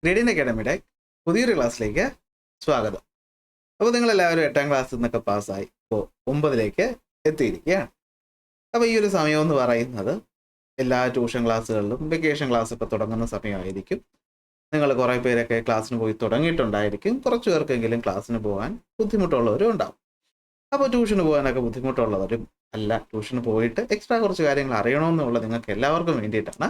ഗ്രേഡിയൻ അക്കാഡമിയുടെ പുതിയൊരു ക്ലാസ്സിലേക്ക് സ്വാഗതം. അപ്പോൾ നിങ്ങളെല്ലാവരും 8ാം ക്ലാസ്സിൽ നിന്നൊക്കെ പാസ്സായി ഇപ്പോൾ 9ലേക്ക് എത്തിയിരിക്കുകയാണ്. അപ്പോൾ ഈ ഒരു സമയം എന്ന് പറയുന്നത് എല്ലാ ട്യൂഷൻ ക്ലാസ്സുകളിലും വെക്കേഷൻ ക്ലാസ് ഇപ്പോൾ തുടങ്ങുന്ന സമയമായിരിക്കും. നിങ്ങൾ കുറേ പേരൊക്കെ ക്ലാസ്സിന് പോയി തുടങ്ങിയിട്ടുണ്ടായിരിക്കും. കുറച്ച് പേർക്കെങ്കിലും ക്ലാസ്സിന് പോകാൻ ബുദ്ധിമുട്ടുള്ളവരും ഉണ്ടാവും. അപ്പോൾ ട്യൂഷന് പോകാനൊക്കെ ബുദ്ധിമുട്ടുള്ളവരും അല്ല, ട്യൂഷന് പോയിട്ട് എക്സ്ട്രാ കുറച്ച് കാര്യങ്ങൾ അറിയണമെന്നുള്ള നിങ്ങൾക്ക് എല്ലാവർക്കും വേണ്ടിയിട്ടാണ്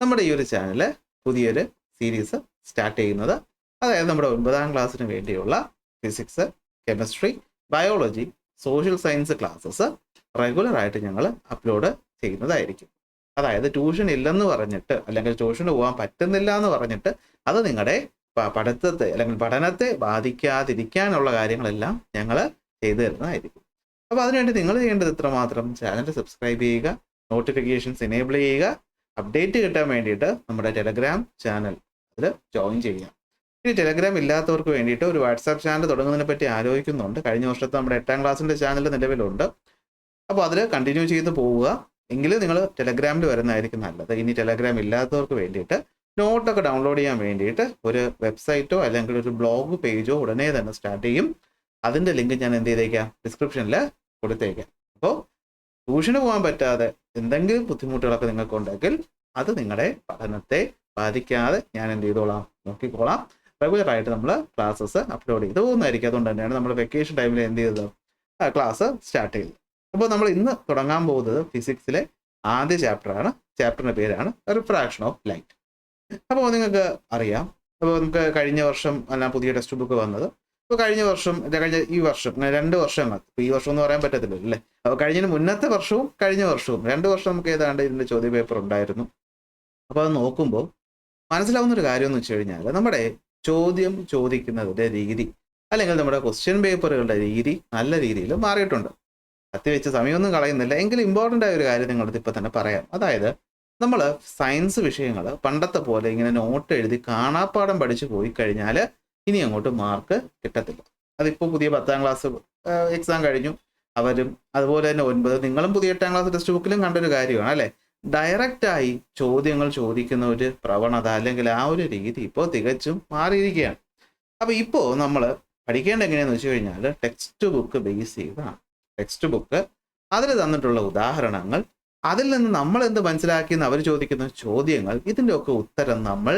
നമ്മുടെ ഈ ഒരു ചാനൽ പുതിയൊരു സീരീസ് സ്റ്റാർട്ട് ചെയ്യുന്നത്. അതായത് നമ്മുടെ 9ാം ക്ലാസ്സിന് വേണ്ടിയുള്ള physics, chemistry, biology, social science classes റെഗുലറായിട്ട് ഞങ്ങൾ അപ്ലോഡ് ചെയ്യുന്നതായിരിക്കും. അതായത് ട്യൂഷൻ ഇല്ലെന്ന് പറഞ്ഞിട്ട് അല്ലെങ്കിൽ ട്യൂഷന് പോകാൻ പറ്റുന്നില്ല എന്ന് പറഞ്ഞിട്ട് അത് നിങ്ങളുടെ പഠിത്തത്തെ അല്ലെങ്കിൽ പഠനത്തെ ബാധിക്കാതിരിക്കാനുള്ള കാര്യങ്ങളെല്ലാം ഞങ്ങൾ ചെയ്തു തരുന്നതായിരിക്കും. അപ്പോൾ അതിനുവേണ്ടി നിങ്ങൾ ചെയ്യേണ്ടത് ഇത്രമാത്രം: ചാനൽ സബ്സ്ക്രൈബ് ചെയ്യുക, നോട്ടിഫിക്കേഷൻസ് എനേബിൾ ചെയ്യുക, അപ്ഡേറ്റ് കിട്ടാൻ വേണ്ടിയിട്ട് നമ്മുടെ ടെലഗ്രാം ചാനൽ അതിൽ ജോയിൻ ചെയ്യുക. ഇനി ടെലഗ്രാം ഇല്ലാത്തവർക്ക് വേണ്ടിയിട്ട് ഒരു വാട്സാപ്പ് ചാനൽ തുടങ്ങുന്നതിനെ പറ്റി ആലോചിക്കുന്നുണ്ട്. കഴിഞ്ഞ വർഷത്തെ നമ്മുടെ 8ാം ക്ലാസ്സിൻ്റെ ചാനൽ നിലവിലുണ്ട്. അപ്പോൾ അതിൽ കണ്ടിന്യൂ ചെയ്ത് പോവുക. എങ്കിലും നിങ്ങൾ ടെലഗ്രാമിൽ വരുന്നതായിരിക്കും നല്ലത്. ഇനി ടെലഗ്രാം ഇല്ലാത്തവർക്ക് വേണ്ടിയിട്ട് നോട്ടൊക്കെ ഡൗൺലോഡ് ചെയ്യാൻ വേണ്ടിയിട്ട് ഒരു വെബ്സൈറ്റോ അല്ലെങ്കിൽ ഒരു ബ്ലോഗ് പേജോ ഉടനെ തന്നെ സ്റ്റാർട്ട് ചെയ്യും. അതിൻ്റെ ലിങ്ക് ഞാൻ എന്ത് ചെയ്തേക്കാം, ഡിസ്ക്രിപ്ഷനിൽ കൊടുത്തേക്കാം. അപ്പോൾ ട്യൂഷന് പോകാൻ പറ്റാതെ എന്തെങ്കിലും ബുദ്ധിമുട്ടുകളൊക്കെ നിങ്ങൾക്കുണ്ടെങ്കിൽ അത് നിങ്ങളുടെ പഠനത്തെ ബാധിക്കാതെ ഞാൻ എന്ത് ചെയ്തോളാം, നോക്കിക്കോളാം. റെഗുലറായിട്ട് നമ്മൾ ക്ലാസ്സസ് അപ്ലോഡ് ചെയ്ത് പോകുന്നതായിരിക്കും. അതുകൊണ്ട് തന്നെയാണ് നമ്മൾ വെക്കേഷൻ ടൈമിൽ എന്ത് ചെയ്തത്, ക്ലാസ് സ്റ്റാർട്ട് ചെയ്തത്. അപ്പോൾ നമ്മൾ ഇന്ന് തുടങ്ങാൻ പോകുന്നത് ഫിസിക്സിലെ ആദ്യ ചാപ്റ്ററാണ്. ചാപ്റ്ററിൻ്റെ പേരാണ് റിഫ്രാക്ഷൻ ഓഫ് ലൈറ്റ്. അപ്പോൾ നിങ്ങൾക്ക് അറിയാം, അപ്പോൾ നമുക്ക് കഴിഞ്ഞ വർഷം എല്ലാം പുതിയ ടെക്സ്റ്റ് ബുക്ക് വന്നത്. ഇപ്പോൾ കഴിഞ്ഞ ഈ വർഷം 2 വർഷങ്ങൾ, ഇപ്പോൾ ഈ വർഷം എന്ന് പറയാൻ പറ്റത്തില്ലല്ലോ അല്ലേ. അപ്പോൾ കഴിഞ്ഞതിന് മുന്നത്തെ വർഷവും കഴിഞ്ഞ വർഷവും 2 വർഷം നമുക്ക് ഏതാണ്ട് ഇതിൻ്റെ ചോദ്യ പേപ്പർ ഉണ്ടായിരുന്നു. അപ്പോൾ അത് നോക്കുമ്പോൾ മനസ്സിലാവുന്നൊരു കാര്യം എന്ന് വെച്ച് കഴിഞ്ഞാൽ നമ്മുടെ ചോദ്യം ചോദിക്കുന്നതിൻ്റെ രീതി അല്ലെങ്കിൽ നമ്മുടെ ക്വസ്റ്റ്യൻ പേപ്പറുകളുടെ രീതി നല്ല രീതിയിൽ മാറിയിട്ടുണ്ട്. അത്യാവശ്യം സമയമൊന്നും കളയുന്നില്ല, എങ്കിലും ഇമ്പോർട്ടൻ്റ് ആയ ഒരു കാര്യം നിങ്ങളടുത്ത് ഇപ്പോൾ തന്നെ പറയാം. അതായത് നമ്മൾ സയൻസ് വിഷയങ്ങൾ പണ്ടത്തെ പോലെ ഇങ്ങനെ നോട്ട് എഴുതി കാണാപ്പാഠം പഠിച്ചു പോയി കഴിഞ്ഞാൽ ഇനി അങ്ങോട്ട് മാർക്ക് കിട്ടത്തില്ല. അതിപ്പോൾ പുതിയ 10ാം ക്ലാസ് എക്സാം കഴിഞ്ഞു, അവരും അതുപോലെ തന്നെ 9, നിങ്ങളും പുതിയ 8ാം ക്ലാസ് ടെക്സ്റ്റ് ബുക്കിലും കണ്ടൊരു കാര്യമാണ് അല്ലേ. ഡയറക്റ്റായി ചോദ്യങ്ങൾ ചോദിക്കുന്ന ഒരു പ്രവണത അല്ലെങ്കിൽ ആ ഒരു രീതി ഇപ്പോൾ തികച്ചും മാറിയിരിക്കുകയാണ്. അപ്പോൾ ഇപ്പോൾ നമ്മൾ പഠിക്കേണ്ട എങ്ങനെയാണെന്ന് വെച്ച് കഴിഞ്ഞാൽ ടെക്സ്റ്റ് ബുക്ക് ബേസ് ചെയ്താണ്. ടെക്സ്റ്റ് ബുക്ക് അതിൽ തന്നിട്ടുള്ള ഉദാഹരണങ്ങൾ, അതിൽ നിന്ന് നമ്മൾ എന്ത് മനസ്സിലാക്കിയെന്ന് അവർ ചോദിക്കുന്ന ചോദ്യങ്ങൾ, ഇതിൻ്റെ ഒക്കെ ഉത്തരം നമ്മൾ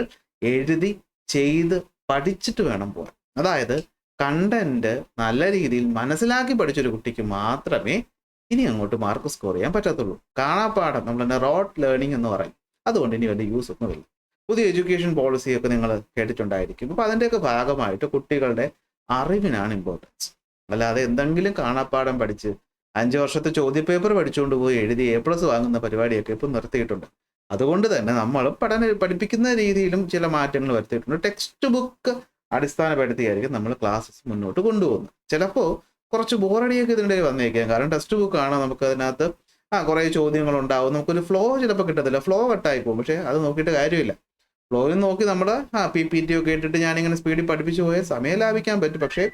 എഴുതി ചെയ്ത് പഠിച്ചിട്ട് വേണം പോകാൻ. അതായത് കണ്ടന്റ് നല്ല രീതിയിൽ മനസ്സിലാക്കി പഠിച്ചൊരു കുട്ടിക്ക് മാത്രമേ ഇനി അങ്ങോട്ട് മാർക്ക് സ്കോർ ചെയ്യാൻ പറ്റത്തുള്ളൂ. കാണാപ്പാഠം നമ്മൾ തന്നെ റോട്ട് ലേണിംഗ് എന്ന് പറയും. അതുകൊണ്ട് ഇനി വലിയ യൂസ് ഒന്നുമില്ല. പുതിയ എഡ്യൂക്കേഷൻ പോളിസിയൊക്കെ നിങ്ങൾ കേട്ടിട്ടുണ്ടായിരിക്കും. അപ്പോൾ അതിൻ്റെയൊക്കെ ഭാഗമായിട്ട് കുട്ടികളുടെ അറിവിനാണ് ഇമ്പോർട്ടൻസ്. അല്ലാതെ എന്തെങ്കിലും കാണാപ്പാഠം പഠിച്ച് 5 വർഷത്തെ ചോദ്യപേപ്പർ പഠിച്ചുകൊണ്ട് പോയി എഴുതി A+ വാങ്ങുന്ന പരിപാടിയൊക്കെ ഇപ്പോൾ നിർത്തിയിട്ടുണ്ട്. അതുകൊണ്ട് തന്നെ നമ്മൾ പഠിപ്പിക്കുന്ന രീതിയിലും ചില മാറ്റങ്ങൾ വരുത്തിയിട്ടുണ്ട്. ടെക്സ്റ്റ് ബുക്ക് അടിസ്ഥാനപ്പെടുത്തിയായിരിക്കും നമ്മൾ ക്ലാസ്സസ് മുന്നോട്ട് കൊണ്ടുപോകുന്നത്. ചിലപ്പോൾ കുറച്ച് ബോറടിയൊക്കെ ഇതിൻ്റെ വന്നേക്കാം. കാരണം ടെക്സ്റ്റ് ബുക്കാണ്, നമുക്ക് അതിനകത്ത് കുറേ ചോദ്യങ്ങളുണ്ടാവും, നമുക്കൊരു ഫ്ലോ ചിലപ്പോൾ കിട്ടത്തില്ല, ഫ്ലോ കട്ടായി പോകും. പക്ഷേ അത് നോക്കിയിട്ട് കാര്യമില്ല. ഫ്ലോയിൽ നോക്കി നമ്മൾ PPT ഒക്കെ ഇട്ടിട്ട് ഞാനിങ്ങനെ സ്പീഡിൽ പഠിപ്പിച്ചു പോയാൽ സമയം ലാഭിക്കാൻ പറ്റും. പക്ഷേ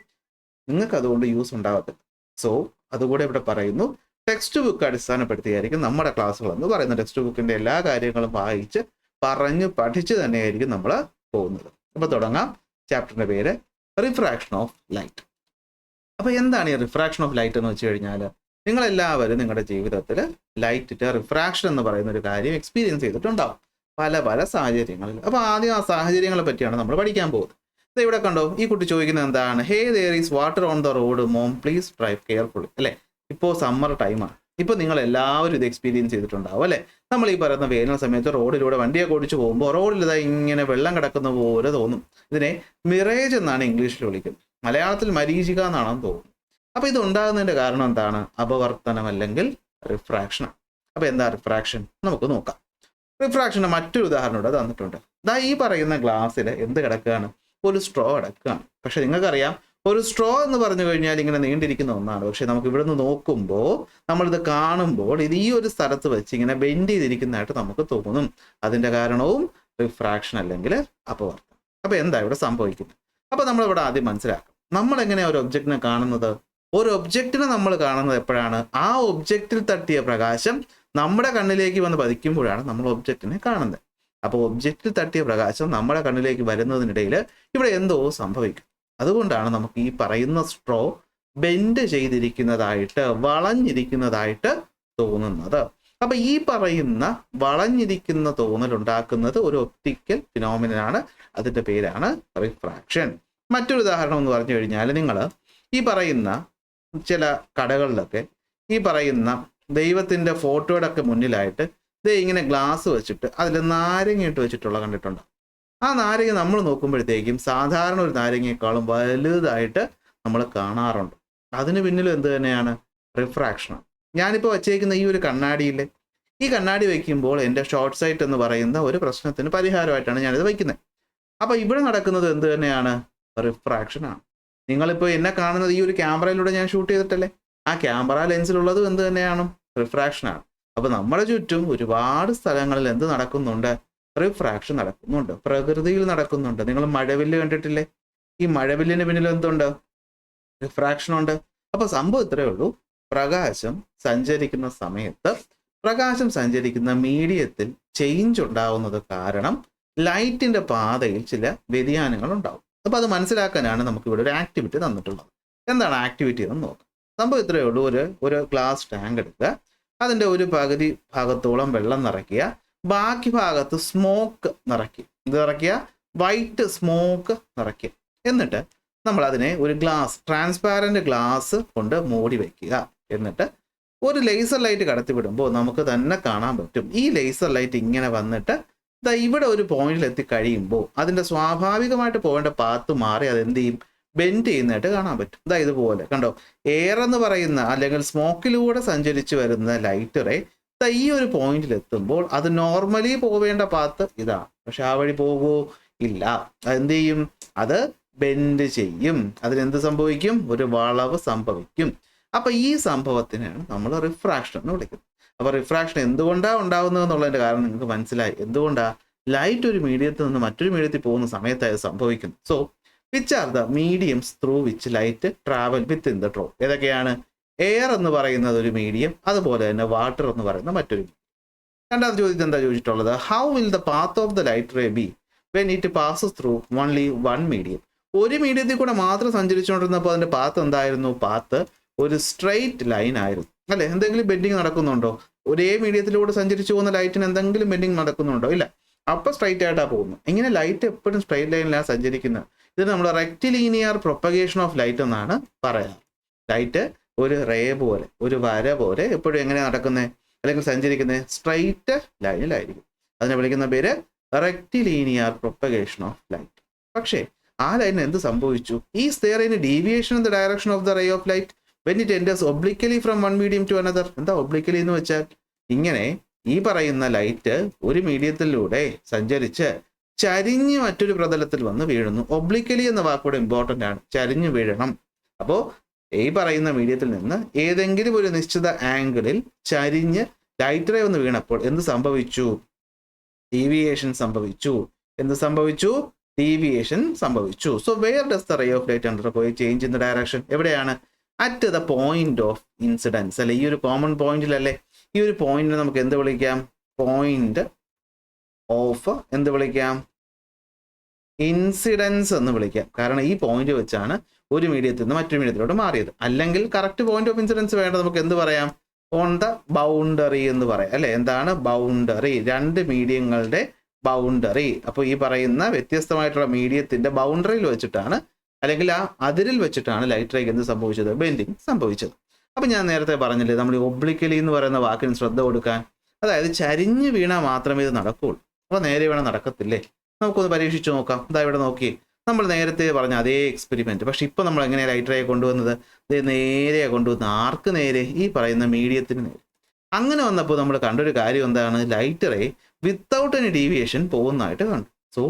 നിങ്ങൾക്ക് അതുകൊണ്ട് യൂസ് ഉണ്ടാകത്തില്ല. സോ അതുകൂടെ ഇവിടെ പറയുന്നു, ടെക്സ്റ്റ് ബുക്ക് അടിസ്ഥാനപ്പെടുത്തിയായിരിക്കും നമ്മുടെ ക്ലാസ്സുകൾ എന്ന് പറയുന്നത്. ടെക്സ്റ്റ് ബുക്കിൻ്റെ എല്ലാ കാര്യങ്ങളും വായിച്ച് പറഞ്ഞ് പഠിച്ച് തന്നെയായിരിക്കും നമ്മൾ പോകുന്നത്. അപ്പോൾ തുടങ്ങാം. ചാപ്റ്ററിൻ്റെ പേര് റിഫ്രാക്ഷൻ ഓഫ് ലൈറ്റ്. അപ്പോൾ എന്താണ് ഈ റിഫ്രാക്ഷൻ ഓഫ് ലൈറ്റ് എന്ന് വെച്ച് കഴിഞ്ഞാൽ, നിങ്ങളെല്ലാവരും നിങ്ങളുടെ ജീവിതത്തിൽ ലൈറ്റിൻ്റെ റിഫ്രാക്ഷൻ എന്ന് പറയുന്ന ഒരു കാര്യം എക്സ്പീരിയൻസ് ചെയ്തിട്ടുണ്ടാവും പല സാഹചര്യങ്ങളിൽ. അപ്പോൾ ആദ്യം ആ സാഹചര്യങ്ങളെ പറ്റിയാണ് നമ്മൾ പഠിക്കാൻ പോകുന്നത്. ഇവിടെ കണ്ടോ, ഈ കുട്ടി ചോദിക്കുന്നത് എന്താണ്, hey there is water on the road mom please drive carefully അല്ലേ. ഇപ്പോൾ സമ്മർ ടൈമാണ്. ഇപ്പോൾ നിങ്ങൾ എല്ലാവരും ഇത് എക്സ്പീരിയൻസ് ചെയ്തിട്ടുണ്ടാവും അല്ലേ. നമ്മൾ ഈ പറയുന്ന വേനൽ സമയത്ത് റോഡിലൂടെ വണ്ടിയൊക്കെ ഓടിച്ചു പോകുമ്പോൾ റോഡിൽ ഇതാ ഇങ്ങനെ വെള്ളം കിടക്കുന്ന പോലെ തോന്നും. ഇതിനെ മിറേജ് എന്നാണ് ഇംഗ്ലീഷിൽ വിളിക്കുന്നത്. മലയാളത്തിൽ മരീചിക എന്നാണെന്ന് തോന്നുന്നു. അപ്പോൾ ഇത് ഉണ്ടാകുന്നതിൻ്റെ കാരണം എന്താണ്, അപവർത്തനം അല്ലെങ്കിൽ റിഫ്രാക്ഷൻ. അപ്പോൾ എന്താ റിഫ്രാക്ഷൻ നമുക്ക് നോക്കാം. റിഫ്രാക്ഷൻ്റെ മറ്റൊരു ഉദാഹരണം ഇവിടെ തന്നിട്ടുണ്ട്. ഇതാ ഈ പറയുന്ന ഗ്ലാസ്സിൽ എന്ത് കിടക്കുകയാണ്, ഒരു സ്ട്രോ കിടക്കുകയാണ്. പക്ഷെ നിങ്ങൾക്കറിയാം, ഒരു സ്ട്രോ എന്ന് പറഞ്ഞു കഴിഞ്ഞാൽ ഇങ്ങനെ നീണ്ടിരിക്കുന്ന ഒന്നാണ്. പക്ഷെ നമുക്ക് ഇവിടെ നിന്ന് നോക്കുമ്പോൾ, നമ്മളിത് കാണുമ്പോൾ ഇത് ഈ ഒരു സ്ഥലത്ത് വെച്ച് ഇങ്ങനെ ബെൻഡ് ചെയ്തിരിക്കുന്നതായിട്ട് നമുക്ക് തോന്നും. അതിൻ്റെ കാരണവും റിഫ്രാക്ഷൻ അല്ലെങ്കിൽ അപവർത്തനം. അപ്പോൾ എന്താ ഇവിടെ സംഭവിക്കുന്നത്? അപ്പോൾ നമ്മളിവിടെ ആദ്യം മനസ്സിലാക്കാം, നമ്മളെങ്ങനെയാണ് ഒരു ഒബ്ജക്റ്റിനെ കാണുന്നത്. ഒരു ഒബ്ജക്റ്റിനെ നമ്മൾ കാണുന്നത് എപ്പോഴാണ്, ആ ഒബ്ജക്റ്റിൽ തട്ടിയ പ്രകാശം നമ്മുടെ കണ്ണിലേക്ക് വന്ന് പതിക്കുമ്പോഴാണ് നമ്മൾ ഒബ്ജക്റ്റിനെ കാണുന്നത്. അപ്പോൾ ഒബ്ജക്റ്റിൽ തട്ടിയ പ്രകാശം നമ്മുടെ കണ്ണിലേക്ക് വരുന്നതിനിടയിൽ ഇവിടെ എന്തോ സംഭവിക്കും. അതുകൊണ്ടാണ് നമുക്ക് ഈ പറയുന്ന സ്ട്രോ ബെൻഡ് ചെയ്തിരിക്കുന്നതായിട്ട്, വളഞ്ഞിരിക്കുന്നതായിട്ട് തോന്നുന്നത്. അപ്പൊ ഈ പറയുന്ന വളഞ്ഞിരിക്കുന്ന തോന്നൽ ഉണ്ടാക്കുന്നത് ഒരു ഒപ്റ്റിക്കൽ ഫിനോമിനനാണ്. അതിന്റെ പേരാണ് റിഫ്രാക്ഷൻ. മറ്റൊരു ഉദാഹരണം എന്ന് പറഞ്ഞു കഴിഞ്ഞാൽ, നിങ്ങൾ ഈ പറയുന്ന ചില കടകളിലൊക്കെ ഈ പറയുന്ന ദൈവത്തിന്റെ ഫോട്ടോയുടെ ഒക്കെ മുന്നിലായിട്ട് ഇങ്ങനെ ഗ്ലാസ് വെച്ചിട്ട് അതിൽ നാരങ്ങ ഇട്ട് വെച്ചിട്ടുള്ള കണ്ടിട്ടുണ്ട്. ആ നാരങ്ങ നമ്മൾ നോക്കുമ്പോഴത്തേക്കും സാധാരണ ഒരു നാരങ്ങയെക്കാളും വലുതായിട്ട് നമ്മൾ കാണാറുണ്ട്. അതിന് പിന്നിലും എന്ത് തന്നെയാണ്? റിഫ്രാക്ഷനാണ്. ഞാനിപ്പോൾ വച്ചേക്കുന്ന ഈ ഒരു കണ്ണാടിയിലെ ഈ കണ്ണാടി വയ്ക്കുമ്പോൾ എൻ്റെ ഷോർട്ട് സൈറ്റ് എന്ന് പറയുന്ന ഒരു പ്രശ്നത്തിന് പരിഹാരമായിട്ടാണ് ഞാനിത് വയ്ക്കുന്നത്. അപ്പോൾ ഇവിടെ നടക്കുന്നത് എന്ത് തന്നെയാണ്? റിഫ്രാക്ഷനാണ്. നിങ്ങളിപ്പോൾ എന്നെ കാണുന്നത് ഈ ഒരു ക്യാമറയിലൂടെ ഞാൻ ഷൂട്ട് ചെയ്തിട്ടല്ലേ? ആ ക്യാമറ ലെൻസിലുള്ളതും എന്ത് തന്നെയാണ്? റിഫ്രാക്ഷനാണ്. അപ്പോൾ നമ്മുടെ ചുറ്റും ഒരുപാട് സ്ഥലങ്ങളിൽ എന്ത് നടക്കുന്നുണ്ട്? റിഫ്രാക്ഷൻ നടക്കുന്നുണ്ട്. പ്രകൃതിയിൽ നടക്കുന്നുണ്ട്. നിങ്ങൾ മഴവില്ല് കണ്ടിട്ടില്ലേ? ഈ മഴവില്ലിന് പിന്നിൽ എന്തുണ്ട്? റിഫ്രാക്ഷൻ ഉണ്ട്. അപ്പോൾ സംഭവം ഇത്രയേ ഉള്ളൂ. പ്രകാശം സഞ്ചരിക്കുന്ന സമയത്ത് പ്രകാശം സഞ്ചരിക്കുന്ന മീഡിയത്തിൽ ചേഞ്ച് ഉണ്ടാവുന്നത് കാരണം ലൈറ്റിന്റെ പാതയിൽ ചില വ്യതിയാനങ്ങൾ ഉണ്ടാവും. അപ്പോൾ അത് മനസ്സിലാക്കാനാണ് നമുക്ക് ഇവിടെ ഒരു ആക്ടിവിറ്റി തന്നിട്ടുള്ളത്. എന്താണ് ആക്ടിവിറ്റി എന്ന് നോക്കാം. സംഭവം ഇത്രയേ ഉള്ളൂ. ഒരു ഗ്ലാസ് ടാങ്ക് എടുക്കുക, അതിൻ്റെ ഒരു പകുതി ഭാഗത്തോളം വെള്ളം നിറയ്ക്കുക, ബാക്കി ഭാഗത്ത് സ്മോക്ക് നിറയ്ക്കുക. ഇത് നിറയ്ക്കുക, വൈറ്റ് സ്മോക്ക് നിറയ്ക്കുക. എന്നിട്ട് നമ്മൾ അതിനെ ഒരു ട്രാൻസ്പാരന്റ് ഗ്ലാസ് കൊണ്ട് മൂടി വയ്ക്കുക. എന്നിട്ട് ഒരു ലേസർ ലൈറ്റ് കടത്തിവിടുമ്പോൾ നമുക്ക് തന്നെ കാണാൻ പറ്റും. ഈ ലേസർ ലൈറ്റ് ഇങ്ങനെ വന്നിട്ട് ഇവിടെ ഒരു പോയിന്റിൽ എത്തി കഴിയുമ്പോൾ അതിൻ്റെ സ്വാഭാവികമായിട്ട് പോകേണ്ട പാത്ത് മാറി അതെന്ത് ചെയ്യും? ബെൻഡ് ചെയ്യുന്നതായിട്ട് കാണാൻ പറ്റും. ഇതുപോലെ കണ്ടോ? എയർ എന്ന് പറയുന്ന അല്ലെങ്കിൽ സ്മോക്കിലൂടെ സഞ്ചരിച്ചു വരുന്ന ലൈറ്റ് റേ ഈ ഒരു പോയിന്റിൽ എത്തുമ്പോൾ അത് നോർമലി പോവേണ്ട പാത്ത് ഇതാണ്. പക്ഷെ ആ വഴി പോകുമോ? ഇല്ല. അതെന്ത് ചെയ്യും? അത് ബെൻഡ് ചെയ്യും. അതിനെന്ത് സംഭവിക്കും? ഒരു വളവ് സംഭവിക്കും. അപ്പൊ ഈ സംഭവത്തിനാണ് നമ്മൾ റിഫ്രാക്ഷൻ എന്ന് വിളിക്കുന്നത്. അപ്പൊ റിഫ്രാക്ഷൻ എന്തുകൊണ്ടാണ് ഉണ്ടാവുന്നത് എന്നുള്ളതിന്റെ കാരണം നിങ്ങൾക്ക് മനസ്സിലായി. എന്തുകൊണ്ടാ? ലൈറ്റ് ഒരു മീഡിയത്തിൽ നിന്ന് മറ്റൊരു മീഡിയത്തിൽ പോകുന്ന സമയത്ത് അത് സംഭവിക്കുന്നു. So which are the mediums through which light travel with in the draw? ഏതൊക്കെയാണ്? എയർ എന്ന് പറയുന്നത് ഒരു മീഡിയം, അതുപോലെ തന്നെ വാട്ടർ എന്ന് പറയുന്ന മറ്റൊരു മീഡിയം. രണ്ടാമത്തെ ചോദ്യത്തിൽ എന്താ ചോദിച്ചിട്ടുള്ളത്? How will the path of the light ray be when it passes through only one medium? ഒരു മീഡിയത്തിൽ കൂടെ മാത്രം സഞ്ചരിച്ചുകൊണ്ടിരുന്നപ്പോൾ അതിന്റെ പാത്ത് എന്തായിരുന്നു? പാത്ത് ഒരു സ്ട്രെയിറ്റ് ലൈൻ ആയിരുന്നു, അല്ലെ? എന്തെങ്കിലും ബെൻഡിങ് നടക്കുന്നുണ്ടോ? ഒരേ മീഡിയത്തിലൂടെ സഞ്ചരിച്ചു പോകുന്ന ലൈറ്റിന് എന്തെങ്കിലും ബെൻഡിങ് നടക്കുന്നുണ്ടോ? ഇല്ല. അപ്പൊ സ്ട്രൈറ്റ് ആയിട്ടാണ് പോകുന്നത്. ഇങ്ങനെ ലൈറ്റ് എപ്പോഴും സ്ട്രൈറ്റ് ലൈനിലാണ് സഞ്ചരിക്കുന്നത്. ഇത് നമ്മൾ റെക്റ്റിലീനിയർ പ്രൊപ്പഗേഷൻ ഓഫ് ലൈറ്റ് എന്നാണ് പറയാറ്. ലൈറ്റ് ഒരു റേ പോലെ, ഒരു വര പോലെ എപ്പോഴും എങ്ങനെ നടക്കുന്നത് അല്ലെങ്കിൽ സഞ്ചരിക്കുന്നത്? സ്ട്രൈറ്റ് ലൈനിലായിരിക്കും. അതിനെ വിളിക്കുന്ന പേര് റെക്റ്റിലീനിയർ പ്രൊപ്പഗേഷൻ ഓഫ് ലൈറ്റ്. പക്ഷേ ആ ലൈനിന് എന്ത് സംഭവിച്ചു? Is there any deviation in the direction of the ray of light when it enters obliquely from one medium to another? എന്താ ഒബ്ലിക്കലി എന്ന് വെച്ചാൽ? ഇങ്ങനെ ഈ പറയുന്ന ലൈറ്റ് ഒരു മീഡിയത്തിലൂടെ സഞ്ചരിച്ച് ചരിഞ്ഞ് മറ്റൊരു പ്രതലത്തിൽ വന്ന് വീഴുന്നു. ഒബ്ലിക്കലി എന്ന വാക്കുകൂടെ ഇമ്പോർട്ടൻ്റ് ആണ്. ചരിഞ്ഞു വീഴണം. അപ്പോൾ ഈ പറയുന്ന മീഡിയത്തിൽ നിന്ന് ഏതെങ്കിലും ഒരു നിശ്ചിത ആംഗിളിൽ ചരിഞ്ഞ് ലൈറ്റ് റേ ഒന്ന് വീണപ്പോൾ എന്ത് സംഭവിച്ചു? ഡീവിയേഷൻ സംഭവിച്ചു. എന്ത് സംഭവിച്ചു? ഡീവിയേഷൻ സംഭവിച്ചു. So where does the ray of light undergo a change in the direction? എവിടെയാണ്? At the point of incidence, അല്ലെ? ഈ ഒരു കോമൺ പോയിന്റിലല്ലേ? ഈ ഒരു പോയിന്റിനെ നമുക്ക് എന്ത് വിളിക്കാം? പോയിന്റ് ഓഫ് എന്ത് വിളിക്കാം? ഇൻസിഡൻസ് എന്ന് വിളിക്കാം. കാരണം ഈ പോയിന്റ് വെച്ചാണ് ഒരു മീഡിയത്തിൽ നിന്ന് മറ്റൊരു മീഡിയത്തിലോട്ട് മാറിയത്. അല്ലെങ്കിൽ കറക്റ്റ് പോയിന്റ് ഓഫ് ഇൻസിഡൻസ് വേണ്ട നമുക്ക് എന്ത് പറയാം? ഓൺ ദ ബൗണ്ടറി എന്ന് പറയാം, അല്ലെ? എന്താണ് ബൗണ്ടറി? രണ്ട് മീഡിയങ്ങളുടെ ബൗണ്ടറി. അപ്പോൾ ഈ പറയുന്ന വ്യത്യസ്തമായിട്ടുള്ള മീഡിയത്തിന്റെ ബൗണ്ടറിയിൽ വെച്ചിട്ടാണ്, അല്ലെങ്കിൽ ആ അതിരിൽ വെച്ചിട്ടാണ് ലൈറ്റ് റേക്ക് എന്ത് സംഭവിച്ചത്? ബെൻഡിങ് സംഭവിച്ചത്. അപ്പം ഞാൻ നേരത്തെ പറഞ്ഞില്ലേ, നമ്മൾ ഒബ്ലിക്കലി എന്ന് പറയുന്ന വാക്കിന് ശ്രദ്ധ കൊടുക്കാൻ. അതായത് ചരിഞ്ഞ് വീണാൽ മാത്രമേ ഇത് നടക്കുകയുള്ളൂ. അപ്പോൾ നേരെ വേണം നടക്കത്തില്ലേ? നമുക്കൊന്ന് പരീക്ഷിച്ച് നോക്കാം. ഇതാ ഇവിടെ നോക്കി, നമ്മൾ നേരത്തെ പറഞ്ഞ അതേ എക്സ്പെരിമെന്റ്. പക്ഷെ ഇപ്പം നമ്മൾ എങ്ങനെയാണ് ലൈറ്റ് റേ കൊണ്ടുവന്നത്? ഇത് നേരെയാണ് കൊണ്ടുവന്നത്. ആർക്ക് നേരെ? ഈ പറയുന്ന മീഡിയത്തിന് നേരെ. അങ്ങനെ വന്നപ്പോൾ നമ്മൾ കണ്ടൊരു കാര്യം എന്താണ്? Light ray without any deviation പോകുന്നതായിട്ട് കണ്ടു. So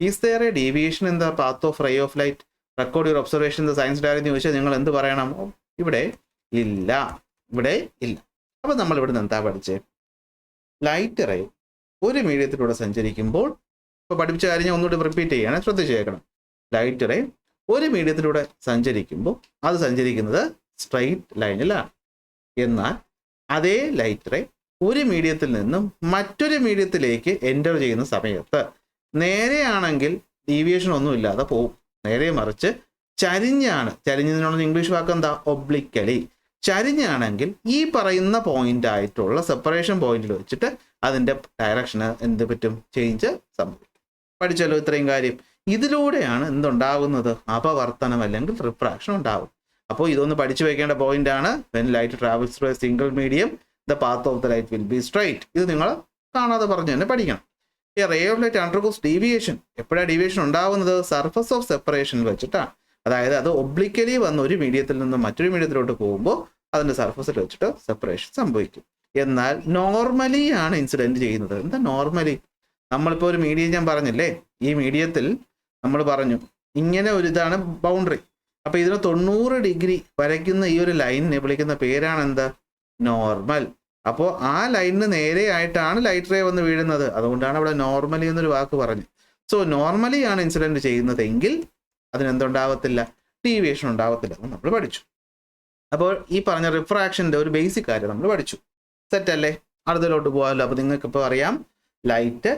is there a deviation in the path of ray of light? Record your observation in the science diary എന്ന് ചോദിച്ചാൽ നിങ്ങൾ എന്ത് പറയണം? ഇവിടെ ഇല്ല, ഇവിടെ ഇല്ല. അപ്പം നമ്മൾ ഇവിടെ നിന്ന് എന്താ പഠിച്ചേ? ലൈറ്റ് റേ ഒരു മീഡിയത്തിലൂടെ സഞ്ചരിക്കുമ്പോൾ, ഇപ്പോൾ പഠിപ്പിച്ച കാര്യം ഞാൻ ഒന്നുകൂടി റിപ്പീറ്റ് ചെയ്യാണ്, ശ്രദ്ധിച്ചേക്കണം. ലൈറ്റ് റേ ഒരു മീഡിയത്തിലൂടെ സഞ്ചരിക്കുമ്പോൾ അത് സഞ്ചരിക്കുന്നത് സ്ട്രെയിറ്റ് ലൈനിലാണ്. എന്നാൽ അതേ ലൈറ്റ് റേ ഒരു മീഡിയത്തിൽ നിന്നും മറ്റൊരു മീഡിയത്തിലേക്ക് എൻ്റർ ചെയ്യുന്ന സമയത്ത് നേരെയാണെങ്കിൽ ഡീവിയേഷൻ ഒന്നും ഇല്ലാതെ പോകും. നേരെ മറിച്ച് ചരിഞ്ഞതിനുള്ള ഇംഗ്ലീഷ് വാക്ക് എന്താ? ഒബ്ലിക്കലി. ചരിഞ്ഞാണെങ്കിൽ ഈ പറയുന്ന പോയിന്റ് ആയിട്ടുള്ള സെപ്പറേഷൻ പോയിന്റിൽ വെച്ചിട്ട് അതിൻ്റെ ഡയറക്ഷന് എന്ത് പറ്റും? ചേഞ്ച് സംഭവിക്കും. പഠിച്ചല്ലോ ഇത്രയും കാര്യം. ഇതിലൂടെയാണ് എന്തുണ്ടാവുന്നത്? അപവർത്തനം അല്ലെങ്കിൽ റിഫ്രാക്ഷൻ ഉണ്ടാവും. അപ്പോൾ ഇതൊന്ന് പഠിച്ചു വെക്കേണ്ട പോയിന്റ് ആണ്. When light travels through a single medium the path of the light will be straight. ഇത് നിങ്ങൾ കാണാതെ പറഞ്ഞു തന്നെ പഠിക്കണം. ഈ ray of light undergoes deviation. എപ്പോഴാണ് ഡീവിയേഷൻ ഉണ്ടാവുന്നത്? സർഫസ് ഓഫ് സെപ്പറേഷനിൽ വെച്ചിട്ടാണ്. അതായത് അത് ഒബ്ലിക്കലി വന്ന് ഒരു മീഡിയത്തിൽ നിന്നും മറ്റൊരു മീഡിയത്തിലോട്ട് പോകുമ്പോൾ അതിൻ്റെ സർഫസിൽ വെച്ചിട്ട് സെപ്പറേഷൻ സംഭവിക്കും. എന്നാൽ നോർമലി ആണ് ഇൻസിഡൻറ്റ് ചെയ്യുന്നത്. എന്താ നോർമലി? നമ്മളിപ്പോൾ ഒരു മീഡിയം ഞാൻ പറഞ്ഞില്ലേ, ഈ മീഡിയത്തിൽ നമ്മൾ പറഞ്ഞു ഇങ്ങനെ ഒരു ഇതാണ് ബൗണ്ടറി. അപ്പോൾ ഇതിന് 90 ഡിഗ്രി വരയ്ക്കുന്ന ഈ ഒരു ലൈനിനെ വിളിക്കുന്ന പേരാണ് എന്താ? നോർമൽ. അപ്പോൾ ആ ലൈനിന് നേരെയായിട്ടാണ് ലൈറ്റ് റേ വന്ന് വീഴുന്നത്. അതുകൊണ്ടാണ് അവിടെ നോർമലി എന്നൊരു വാക്ക് പറഞ്ഞു. സോ നോർമലി ആണ് ഇൻസിഡൻറ്റ് ചെയ്യുന്നതെങ്കിൽ അതിനെന്തുണ്ടാവത്തില്ല? ഡീവിയേഷൻ ഉണ്ടാവത്തില്ല എന്ന് നമ്മൾ പഠിച്ചു. അപ്പോൾ ഈ പറഞ്ഞ റിഫ്രാക്ഷൻ്റെ ഒരു ബേസിക് കാര്യം നമ്മൾ പഠിച്ചു. സെറ്റല്ലേ? അടുത്തതിലോട്ട് പോകാമല്ലോ. അപ്പോൾ നിങ്ങൾക്കിപ്പോൾ അറിയാം, ലൈറ്റ്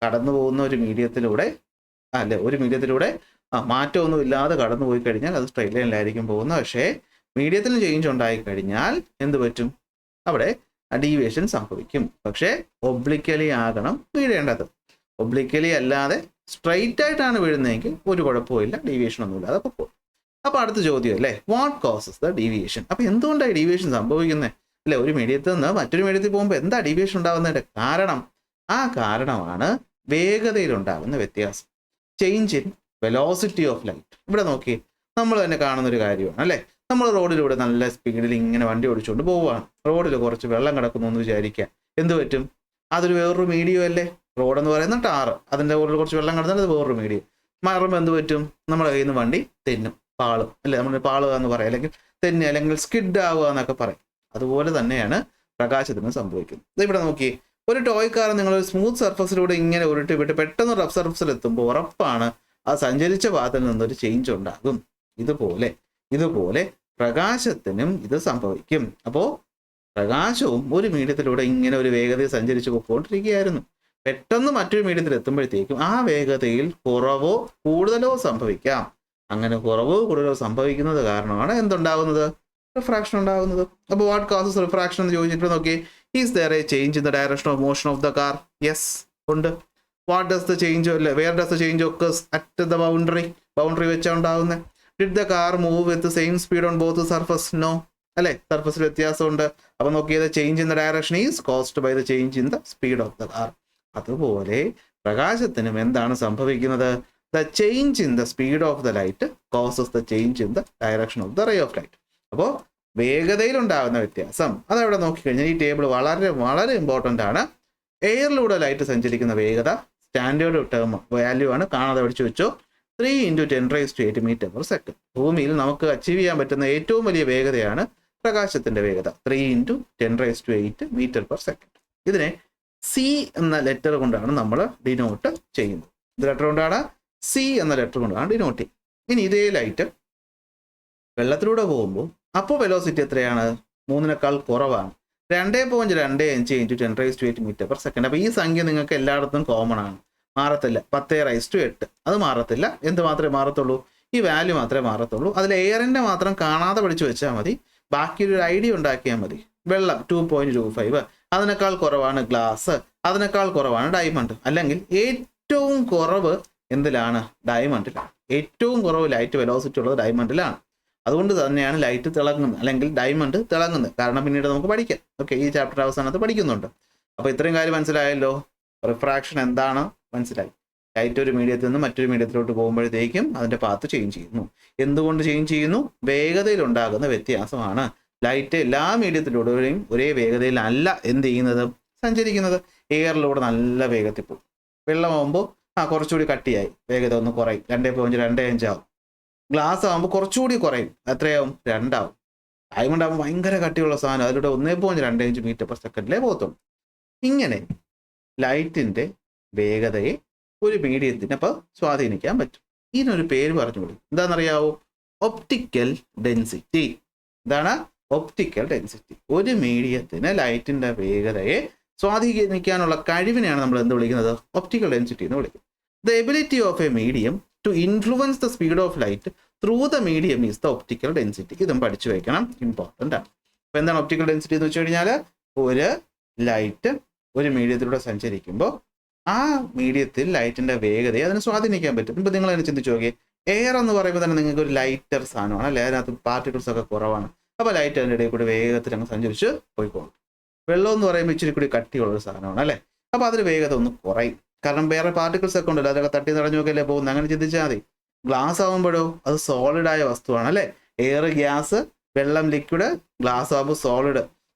കടന്നു പോകുന്ന ഒരു മീഡിയത്തിലൂടെ മാറ്റമൊന്നും ഇല്ലാതെ കടന്നു പോയി കഴിഞ്ഞാൽ അത് സ്ട്രെയിറ്റ് ലൈനിലായിരിക്കും പോകുന്നത്. പക്ഷേ മീഡിയത്തിന് ചേഞ്ച് ഉണ്ടായി കഴിഞ്ഞാൽ എന്ത് പറ്റും? അവിടെ ഡീവിയേഷൻ സംഭവിക്കും. പക്ഷേ ഒബ്ലിക്കലി ആകണം വീഴേണ്ടത്. ഒബ്ലിക്കലി അല്ലാതെ സ്ട്രെയിറ്റ് ആയിട്ടാണ് വീഴുന്നതെങ്കിൽ ഒരു കുഴപ്പമില്ല, ഡീവിയേഷൻ ഒന്നും ഇല്ലാതെ പോകും. അപ്പോൾ അടുത്ത ചോദ്യം അല്ലേ, വാട്ട് കോസസ് ദ ഡീവിയേഷൻ? അപ്പോൾ എന്തുകൊണ്ടാണ് ഡീവിയേഷൻ സംഭവിക്കുന്നത്? അല്ലെ, ഒരു മീഡിയത്തിൽ നിന്ന് മറ്റൊരു മീഡിയത്തിൽ പോകുമ്പോൾ എന്താ ഡീവിയേഷൻ ഉണ്ടാകുന്നതിൻ്റെ കാരണം? ആ കാരണമാണ് വേഗതയിലുണ്ടാകുന്ന വ്യത്യാസം. Change in velocity of light. ഇവിടെ നോക്കി, നമ്മൾ തന്നെ കാണുന്നൊരു കാര്യമാണ് അല്ലേ. നമ്മൾ റോഡിലൂടെ നല്ല സ്പീഡിൽ ഇങ്ങനെ വണ്ടി ഓടിച്ചുകൊണ്ട് പോവുകയാണ്. റോഡിൽ കുറച്ച് വെള്ളം കിടക്കുന്നു എന്ന് വിചാരിക്കുക. എന്ത് പറ്റും? അതൊരു വേറൊരു മീഡിയം അല്ലേ. റോഡെന്ന് പറയുന്ന ടാറ്, അതിൻ്റെ മുകളിൽ കുറച്ച് വെള്ളം കിടന്നാൽ അത് വേറൊരു മീഡിയം. മാറുമ്പോൾ എന്ത് പറ്റും? നമ്മുടെ കയ്യിൽ നിന്ന് വണ്ടി തെന്നും, പാളും അല്ലേ. നമ്മൾ പാളുക എന്ന് പറയാം, അല്ലെങ്കിൽ തെന്നുക, അല്ലെങ്കിൽ സ്കിഡ് ആവുക എന്നൊക്കെ പറയും. അതുപോലെ തന്നെയാണ് പ്രകാശത്തിന് സംഭവിക്കുന്നത്. ഇവിടെ നോക്കി, ഒരു ടോയ് കാർ നിങ്ങളൊരു സ്മൂത്ത് സർഫസിലൂടെ ഇങ്ങനെ ഉരുട്ടി വിട്ട് പെട്ടെന്ന് റഫ് സർഫസിൽ എത്തുമ്പോൾ ഉറപ്പാണ് ആ സഞ്ചരിച്ച പാതയിൽ നിന്നൊരു ചേഞ്ച് ഉണ്ടാകും. ഇതുപോലെ പ്രകാശത്തിനും ഇത് സംഭവിക്കും. അപ്പോൾ പ്രകാശവും ഒരു മീഡിയത്തിലൂടെ ഇങ്ങനെ ഒരു വേഗതയിൽ സഞ്ചരിച്ച് പോയിക്കൊണ്ടിരിക്കുകയായിരുന്നു. പെട്ടെന്ന് മറ്റൊരു മീഡിയത്തിൽ എത്തുമ്പോഴത്തേക്കും ആ വേഗതയിൽ കുറവോ കൂടുതലോ സംഭവിക്കാം. അങ്ങനെ കുറവോ കൂടുതലോ സംഭവിക്കുന്നത് കാരണമാണ് എന്തുണ്ടാകുന്നത്? റിഫ്രാക്ഷൻ ഉണ്ടാകുന്നത്. അപ്പോൾ വാട്ട് കോസസ് റിഫ്രാക്ഷൻ എന്ന് ചോദിച്ചിട്ട് നോക്കി, is there a change in the direction of motion of the car? Yes, ഉണ്ട്. What does the change where does the change occurs at the boundary വെച്ചാണ് ഉണ്ടാകുന്നത്. Did the car move with same speed on both surface? No, അല്ലേ. സർഫസിൽ വ്യത്യാസമുണ്ട്. അപ്പോൾ നോക്കിയത് change in the direction is caused by the change in the speed of the car. അതുപോലെ പ്രകാശത്തിനും എന്താണ് സംഭവിക്കുന്നത്? The change in the speed of the light causes the change in the direction of the ray of light. അപ്പോൾ വേഗതയിലുണ്ടാകുന്ന വ്യത്യാസം അതവിടെ നോക്കിക്കഴിഞ്ഞാൽ ഈ ടേബിൾ വളരെ വളരെ ഇമ്പോർട്ടൻ്റ് ആണ്. എയറിലൂടെ ലൈറ്റ് സഞ്ചരിക്കുന്ന വേഗത സ്റ്റാൻഡേർഡ് ടേം വാല്യൂ ആണ്, കാണാതെ പഠിച്ചു വെച്ചോ. 3 × 10⁸ മീറ്റർ/സെക്കൻഡ്. ഭൂമിയിൽ നമുക്ക് അച്ചീവ് ചെയ്യാൻ പറ്റുന്ന ഏറ്റവും വലിയ വേഗതയാണ് പ്രകാശത്തിന്റെ വേഗത, 3 × 10⁸ മീറ്റർ/സെക്കൻഡ്. ഇതിനെ സി എന്ന ലെറ്റർ കൊണ്ടാണ് നമ്മൾ ഡിനോട്ട് ചെയ്യുന്നത്. ഇത് ലെറ്റർ കൊണ്ടാണ്, സി എന്ന ലെറ്റർ കൊണ്ടാണ് ഡിനോട്ട് ചെയ്യുന്നത്. ഇനി ഇതേ ലൈറ്റ് വെള്ളത്തിലൂടെ പോകുമ്പോൾ അപ്പോൾ വെലോസിറ്റി എത്രയാണ്? 3നേക്കാൾ കുറവാണ്. 2.25 × 10⁸ മീറ്റർ/സെക്കൻഡ്. അപ്പോൾ ഈ സംഖ്യ നിങ്ങൾക്ക് എല്ലായിടത്തും കോമൺ ആണ്, മാറത്തില്ല. 10⁸. അത് മാറത്തില്ല. എന്ത് മാത്രമേ മാറത്തുള്ളൂ? ഈ വാല്യൂ മാത്രമേ മാറത്തുള്ളൂ. അതിൽ എയറിൻ്റെ മാത്രം കാണാതെ പഠിച്ചു വെച്ചാൽ മതി. ബാക്കി ഒരു ഐഡിയ ഉണ്ടാക്കിയാൽ മതി. വെള്ളം 2.25, അതിനേക്കാൾ കുറവാണ് ഗ്ലാസ്, അതിനേക്കാൾ കുറവാണ് ഡയമണ്ട്. അല്ലെങ്കിൽ ഏറ്റവും കുറവ് എന്തിലാണ്? ഡയമണ്ടിലാണ്. ഏറ്റവും കുറവ് ലൈറ്റ് വെലോസിറ്റി ഉള്ളത് ഡയമണ്ടിലാണ്. അതുകൊണ്ട് തന്നെയാണ് ലൈറ്റ് തിളങ്ങുന്നത്, അല്ലെങ്കിൽ ഡയമണ്ട് തിളങ്ങുന്നത്. കാരണം പിന്നീട് നമുക്ക് പഠിക്കാം. ഓക്കെ, ഈ ചാപ്റ്റർ അവസാനത്ത് പഠിക്കുന്നുണ്ട്. അപ്പോൾ ഇത്രയും കാര്യം മനസ്സിലായല്ലോ. റിഫ്രാക്ഷൻ എന്താണ് മനസ്സിലായി. ലൈറ്റ് ഒരു മീഡിയത്തിൽ നിന്ന് മറ്റൊരു മീഡിയത്തിലോട്ട് പോകുമ്പോഴത്തേക്കും അതിൻ്റെ പാത്ത് ചേഞ്ച് ചെയ്യുന്നു. എന്തുകൊണ്ട് ചേഞ്ച് ചെയ്യുന്നു? വേഗതയിൽ ഉണ്ടാകുന്ന വ്യത്യാസമാണ്. ലൈറ്റ് എല്ലാ മീഡിയത്തിലൂടെയും ഒരേ വേഗതയിലല്ല എന്ത് ചെയ്യുന്നത്? സഞ്ചരിക്കുന്നത്. എയറിലൂടെ നല്ല വേഗത്തിൽ പോകും. വെള്ളമാകുമ്പോൾ കുറച്ചുകൂടി കട്ടിയായി, വേഗത ഒന്ന് കുറയും, 2.25 ആവും. ഗ്ലാസ് ആകുമ്പോൾ കുറച്ചുകൂടി കുറയും, എത്രയാവും? 2 ആവും. ഡയമണ്ട് ആകുമ്പോൾ ഭയങ്കര കട്ടിയുള്ള സാധനം, അതിലൂടെ 1.25 മീറ്റർ/സെക്കൻഡിലേ പോകത്തുള്ളൂ. ഇങ്ങനെ ലൈറ്റിൻ്റെ വേഗതയെ ഒരു മീഡിയത്തിന് അപ്പോൾ സ്വാധീനിക്കാൻ പറ്റും. ഇതിനൊരു പേര് പറഞ്ഞുകൂടി. എന്താണെന്നറിയാവോ? Optical density. എന്താണ്? Optical density. ഒരു മീഡിയത്തിന് ലൈറ്റിന്റെ വേഗതയെ സ്വാധീനിക്കാനുള്ള കഴിവിനെയാണ് നമ്മൾ എന്ത് വിളിക്കുന്നത്? ഒപ്റ്റിക്കൽ ഡെൻസിറ്റി എന്ന് വിളിക്കുന്നത്. The ability of a medium to influence the speed of light through the medium is the optical density. ഇതും പഠിച്ചു വെക്കണം, ഇമ്പോർട്ടൻ്റ് ആണ്. അപ്പോൾ എന്താണ് ഒപ്റ്റിക്കൽ ഡെൻസിറ്റി എന്ന് വെച്ച് കഴിഞ്ഞാൽ, ഒരു ലൈറ്റ് ഒരു മീഡിയത്തിലൂടെ സഞ്ചരിക്കുമ്പോൾ ആ മീഡിയത്തിൽ ലൈറ്റിന്റെ വേഗതയെ അതിനെ സ്വാധീനിക്കാൻ പറ്റും. ഇപ്പം നിങ്ങൾ അതിനെ ചിന്തിച്ച് നോക്കിയേ, എയർ എന്ന് പറയുമ്പോൾ തന്നെ നിങ്ങൾക്ക് ഒരു ലൈറ്റർ സാധനമാണ് അല്ലേ, അതിനകത്ത് പാർട്ടിക്കിൾസ് ഒക്കെ കുറവാണ്. അപ്പോൾ ലൈറ്റ് അതിൻ്റെ ഇടയിൽ കൂടി വേഗത്തിൽ അങ്ങ് സഞ്ചരിച്ച് പോയിക്കോളും. വെള്ളം എന്ന് പറയുമ്പോൾ ഇച്ചിരി കൂടി കട്ടിയുള്ളൊരു സാധനമാണ് അല്ലേ, അപ്പോൾ അതിന് വേഗത ഒന്ന് കുറയും. കാരണം വേറെ പാർട്ടിക്കിൾസ് ഒക്കെ ഉണ്ടല്ലോ, അതൊക്കെ തട്ടി നിറഞ്ഞൊക്കെയല്ലേ പോകുന്നത്. അങ്ങനെ ചിന്തിച്ചാൽ മതി. ഗ്ലാസ് ആകുമ്പോഴോ അത് സോളിഡായ വസ്തുവാണ് അല്ലേ. എയർ ഗ്യാസ്, വെള്ളം ലിക്വിഡ്, ഗ്ലാസ് ആകുമ്പോൾ സോളിഡ്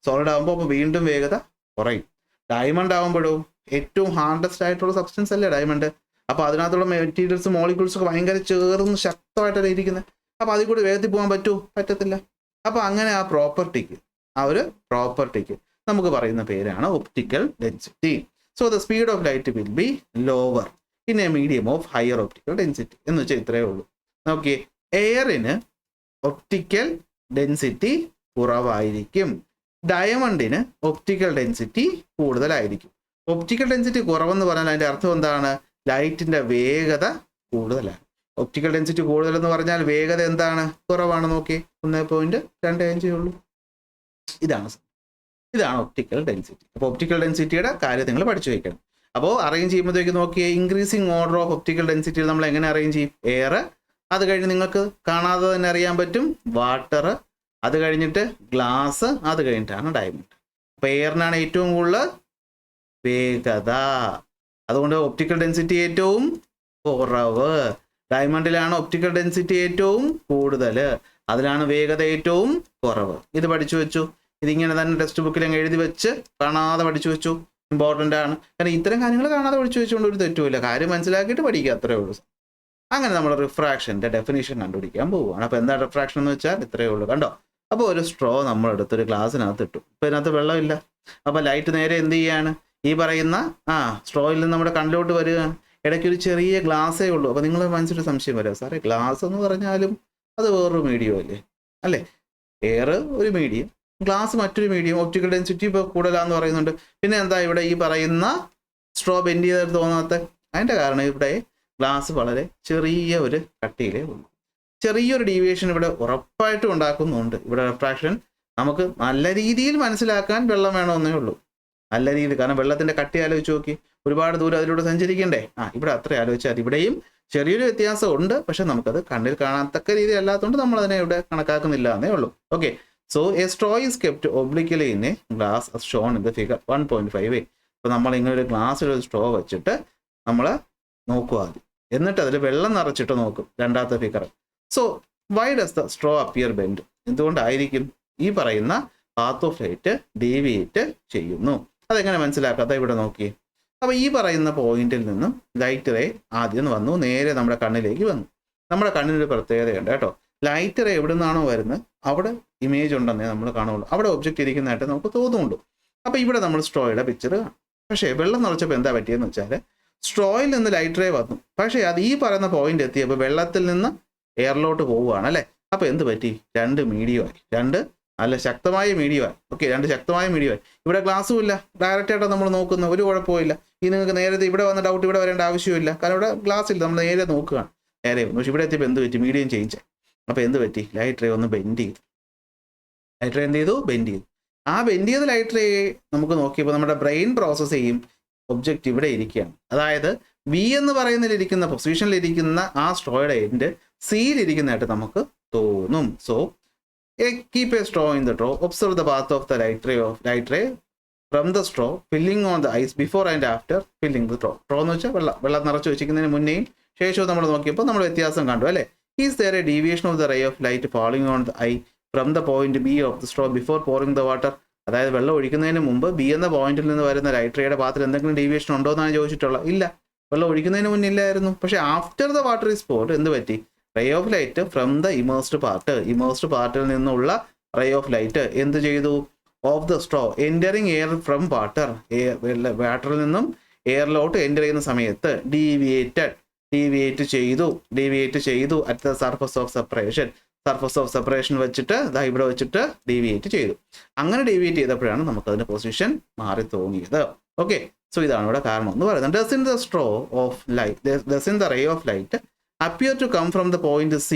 ആകുമ്പോൾ അപ്പോൾ വീണ്ടും വേഗത കുറയും. ഡയമണ്ട് ആകുമ്പോഴോ ഏറ്റവും ഹാർഡസ്റ്റ് ആയിട്ടുള്ള സബ്സ്റ്റൻസ് അല്ലേ ഡയമണ്ട്. അപ്പോൾ അതിനകത്തുള്ള മെറ്റീരിയൽസ് മോളിക്യൂൾസ് ഒക്കെ ഭയങ്കര ചേർന്ന് ശക്തമായിട്ടല്ലേ ഇരിക്കുന്നത്. അപ്പോൾ അതിൽ കൂടി വേഗത്തിൽ പോകാൻ പറ്റുമോ? പറ്റത്തില്ല. അപ്പോൾ അങ്ങനെ ആ ഒരു പ്രോപ്പർട്ടിക്ക് നമുക്ക് പറയുന്ന പേരാണ് optical density. So the speed of light will B lower in a medium of higher optical density. എന്ന് വെച്ചാൽ ഇത്രയേ ഉള്ളൂ. നോക്കിയേ, എയറിന് ഒപ്റ്റിക്കൽ ഡെൻസിറ്റി കുറവായിരിക്കും, ഡയമണ്ടിന് ഒപ്റ്റിക്കൽ ഡെൻസിറ്റി കൂടുതലായിരിക്കും. ഒപ്റ്റിക്കൽ ഡെൻസിറ്റി കുറവെന്ന് പറഞ്ഞാൽ അതിൻ്റെ അർത്ഥം എന്താണ്? ലൈറ്റിന്റെ വേഗത കൂടുതലാണ്. ഒപ്റ്റിക്കൽ ഡെൻസിറ്റി കൂടുതലെന്ന് പറഞ്ഞാൽ വേഗത എന്താണ്? കുറവാണ്. നോക്കി 1.25 ഉള്ളൂ. ഇതാണ് ഒപ്റ്റിക്കൽ ഡെൻസിറ്റി. അപ്പോൾ ഒപ്റ്റിക്കൽ ഡെൻസിറ്റിയുടെ കാര്യം നിങ്ങൾ പഠിച്ചു വയ്ക്കണം. അപ്പോൾ അറേഞ്ച് ചെയ്യുമ്പോഴത്തേക്ക് നോക്കിയേ, ഇൻക്രീസിങ് ഓർഡർ ഓഫ് ഒപ്റ്റിക്കൽ ഡെൻസിറ്റിയിൽ നമ്മൾ എങ്ങനെ അറേഞ്ച് ചെയ്യും? എയർ, അത് കഴിഞ്ഞ് നിങ്ങൾക്ക് കാണാതെ തന്നെ അറിയാൻ പറ്റും വാട്ടർ, അത് കഴിഞ്ഞിട്ട് ഗ്ലാസ്, അത് കഴിഞ്ഞിട്ടാണ് ഡയമണ്ട്. അപ്പോൾ എയറിനാണ് ഏറ്റവും കൂടുതൽ വേഗത, അതുകൊണ്ട് ഒപ്റ്റിക്കൽ ഡെൻസിറ്റി ഏറ്റവും കുറവ്. ഡയമണ്ടിലാണ് ഒപ്റ്റിക്കൽ ഡെൻസിറ്റി ഏറ്റവും കൂടുതൽ, അതിലാണ് വേഗത ഏറ്റവും കുറവ്. ഇത് പഠിച്ചു വെച്ചു. ഇതിങ്ങനെ തന്നെ ടെക്സ്റ്റ് ബുക്കിൽ അങ്ങ് എഴുതി വെച്ച് കാണാതെ പഠിച്ചു വെച്ചു. ഇമ്പോർട്ടൻ്റ് ആണ്. കാരണം ഇത്തരം കാര്യങ്ങൾ കാണാതെ പഠിച്ചു വെച്ചുകൊണ്ട് ഒരു തെറ്റുമില്ല. കാര്യം മനസ്സിലാക്കിയിട്ട് പഠിക്കുക, അത്രേ ഉള്ളൂ. അങ്ങനെ നമ്മൾ റിഫ്രാക്ഷൻ്റെ ഡെഫിനേഷൻ കണ്ടുപിടിക്കാൻ പോവുകയാണ്. അപ്പോൾ എന്താ റിഫ്രാക്ഷൻ എന്ന് വെച്ചാൽ ഇത്രയേ ഉള്ളൂ. കണ്ടോ? അപ്പോൾ ഒരു സ്ട്രോ നമ്മളെടുത്തൊരു ഗ്ലാസ്സിനകത്ത് ഇട്ടു. ഇപ്പോൾ ഇതിനകത്ത് വെള്ളമില്ല. അപ്പോൾ ലൈറ്റ് നേരെ എന്ത് ചെയ്യാണ്? ഈ പറയുന്ന സ്ട്രോയിൽ നിന്ന് നമ്മുടെ കണ്ണിലോട്ട് വരികയാണ്. ഇടയ്ക്കൊരു ചെറിയ ഗ്ലാസ്സേ ഉള്ളൂ. അപ്പോൾ നിങ്ങൾ മനസ്സിലൊരു സംശയം വരാം, സാറേ ഗ്ലാസ് എന്ന് പറഞ്ഞാലും അത് വേറൊരു മീഡിയം അല്ലേ? എയർ ഒരു മീഡിയം, ഗ്ലാസ് മറ്റൊരു മീഡിയം, ഒപ്റ്റിക്കൽ ഡെൻസിറ്റി ഇപ്പോൾ കൂടുതലാന്ന് പറയുന്നുണ്ട്. പിന്നെ എന്താ ഇവിടെ ഈ പറയുന്ന സ്ട്രോ ബെൻഡ് ചെയ്ത് തോന്നാത്ത? അതിൻ്റെ കാരണം ഇവിടെ ഗ്ലാസ് വളരെ ചെറിയ ഒരു കട്ടിയിലേ ഉള്ളൂ. ചെറിയൊരു ഡീവിയേഷൻ ഇവിടെ ഉറപ്പായിട്ടും ഉണ്ടാക്കുന്നുണ്ട്. ഇവിടെ റിഫ്രാക്ഷൻ നമുക്ക് നല്ല രീതിയിൽ മനസ്സിലാക്കാൻ വെള്ളം വേണമെന്നേ ഉള്ളൂ. നല്ല രീതിയിൽ, കാരണം വെള്ളത്തിൻ്റെ കട്ടി ആലോചിച്ച് നോക്കി, ഒരുപാട് ദൂരം അതിലൂടെ സഞ്ചരിക്കണ്ടേ. ഇവിടെ അത്ര ആലോചിച്ചാൽ ഇവിടെയും ചെറിയൊരു വ്യത്യാസം ഉണ്ട്. പക്ഷെ നമുക്കത് കണ്ണിൽ കാണാത്തക്ക രീതി അല്ലാത്തതുകൊണ്ട് നമ്മൾ അതിനെ ഇവിടെ കണക്കാക്കുന്നില്ല എന്നേ ഉള്ളൂ. Okay, so A straw is kept obliquely in A glass as shown in the figure 1.5a. അപ്പോൾ നമ്മൾ ഇങ്ങനെ ഒരു ഗ്ലാസ്സിൽ ഒരു സ്ട്രോ വെച്ചിട്ട് നമ്മൾ നോക്കുക ആദ്യം, എന്നിട്ട് അതിൽ വെള്ളം നിറച്ചിട്ട് നോക്കും രണ്ടാമത്തെ figure. So why does the straw appear bend? എന്തുകൊണ്ടായിരിക്കും ഈ പറയുന്ന പാത്ത് ഓഫ് ലൈറ്റ് ഡീവിയേറ്റ് ചെയ്യുന്നു? അതെങ്ങനെ മനസ്സിലാക്കാത്ത? ഇവിടെ നോക്കി. അപ്പോൾ ഈ പറയുന്ന പോയിന്റിൽ നിന്നും ലൈറ്റ് റേ ആദ്യം വന്നു, നേരെ നമ്മുടെ കണ്ണിലേക്ക് വന്നു. നമ്മുടെ കണ്ണിനൊരു പ്രത്യേകതയുണ്ട് കേട്ടോ. ലൈറ്റ് റേ എവിടെ നിന്നാണോ വരുന്നത് അവിടെ ഇമേജ് ഉണ്ടെന്നേ നമ്മൾ കാണുള്ളൂ, അവിടെ ഒബ്ജക്റ്റ് ഇരിക്കുന്നതായിട്ട് നമുക്ക് തോന്നുള്ളൂ. അപ്പോൾ ഇവിടെ നമ്മൾ സ്ട്രോയുടെ പിക്ചർ കാണും. പക്ഷേ വെള്ളം നിറച്ചപ്പോൾ എന്താ പറ്റിയെന്ന് വെച്ചാൽ സ്ട്രോയിൽ നിന്ന് ലൈറ്റ് റേ വന്നു, പക്ഷേ അത് ഈ പറയുന്ന പോയിന്റ് എത്തിയപ്പോൾ വെള്ളത്തിൽ നിന്ന് എയറിലോട്ട് പോവുകയാണ് അല്ലേ. അപ്പോൾ എന്ത് പറ്റി? രണ്ട് മീഡിയമായി, രണ്ട് നല്ല ശക്തമായ മീഡിയമായി. ഓക്കെ, രണ്ട് ശക്തമായ മീഡിയമായി. ഇവിടെ ഗ്ലാസ്സും ഇല്ല, ഡയറക്റ്റ് ആയിട്ട് നമ്മൾ നോക്കുന്ന ഒരു കുഴപ്പമില്ല. ഈ നിങ്ങൾക്ക് നേരത്തെ ഇവിടെ വന്ന ഡൗട്ട് ഇവിടെ വരേണ്ട ആവശ്യമില്ല, കാരണം ഇവിടെ ഗ്ലാസ് ഇല്ല, നമ്മൾ നേരെ നോക്കുകയാണ്. നേരെ വന്നു. പക്ഷേ ഇവിടെ എത്തിയപ്പോൾ എന്ത് പറ്റി? Medium change. അപ്പോൾ എന്ത് പറ്റി? ലൈറ്റ് റേ ഒന്ന് ബെൻഡ് ചെയ്തു. ലൈറ്റ് റേ എന്ത് ചെയ്തു? ബെൻഡ് ചെയ്തു. ആ ബെൻഡ് ചെയ്ത ലൈറ്റ് റേ നമുക്ക് നോക്കിയപ്പോൾ നമ്മുടെ ബ്രെയിൻ പ്രോസസ്സ് ചെയ്യും ഒബ്ജക്റ്റ് ഇവിടെ ഇരിക്കുകയാണ്. അതായത് വി എന്ന് പറയുന്നതിലിരിക്കുന്ന പൊസിഷനിലിരിക്കുന്ന ആ സ്ട്രോയുടെ എൻഡ് സിയിലിരിക്കുന്നതായിട്ട് നമുക്ക് തോന്നും. So keep a straw in the draw, observe the path of the light ray from the straw filling on the eyes before and after filling the straw എന്ന് വെച്ചാൽ വെള്ളം നിറച്ച് വെച്ചിരിക്കുന്നതിന് മുന്നേയും ശേഷവും നമ്മൾ നോക്കിയപ്പോൾ നമ്മൾ വ്യത്യാസം കണ്ടു അല്ലേ. Is there a deviation of the ray of light falling on the eye from the point B of the straw before pouring the water? അതായത് വെള്ളം ഒഴിക്കുന്നതിന് മുമ്പ് ബി എന്ന പോയിന്റിൽ നിന്ന് വരുന്ന ലൈറ്റ് റേയുടെ പാത്തിൽ എന്തെങ്കിലും ഡീവിയേഷൻ ഉണ്ടോ എന്നാണ് ചോദിച്ചിട്ടുള്ളത്. ഇല്ല, വെള്ളം ഒഴിക്കുന്നതിന് മുന്നേ ഇല്ലായിരുന്നു. പക്ഷേ after the water is poured എന്ത് പറ്റി? Ray of light from the immersed പാർട്ടിൽ നിന്നുള്ള റേ ഓഫ് ലൈറ്റ് എന്ത് ചെയ്തു? Of the straw entering air from വാട്ടറിൽ നിന്നും എയറിലോട്ട് എൻ്റർ ചെയ്യുന്ന സമയത്ത് ഡീവിയേറ്റഡ് ഡീവിയേറ്റ് ചെയ്തു at the surface of separation വെച്ചിട്ട് ഇവിടെ വെച്ചിട്ട് ഡീവിയേറ്റ് ചെയ്തു. അങ്ങനെ ഡീവിയേറ്റ് ചെയ്തപ്പോഴാണ് നമുക്ക് അതിന്റെ പൊസിഷൻ മാറി തോന്നിയത്. ഓക്കെ, സോ ഇതാണ് ഇവിടെ കാരണം എന്ന് പറയുന്നത്. Does in the ray of light appear to come from the point C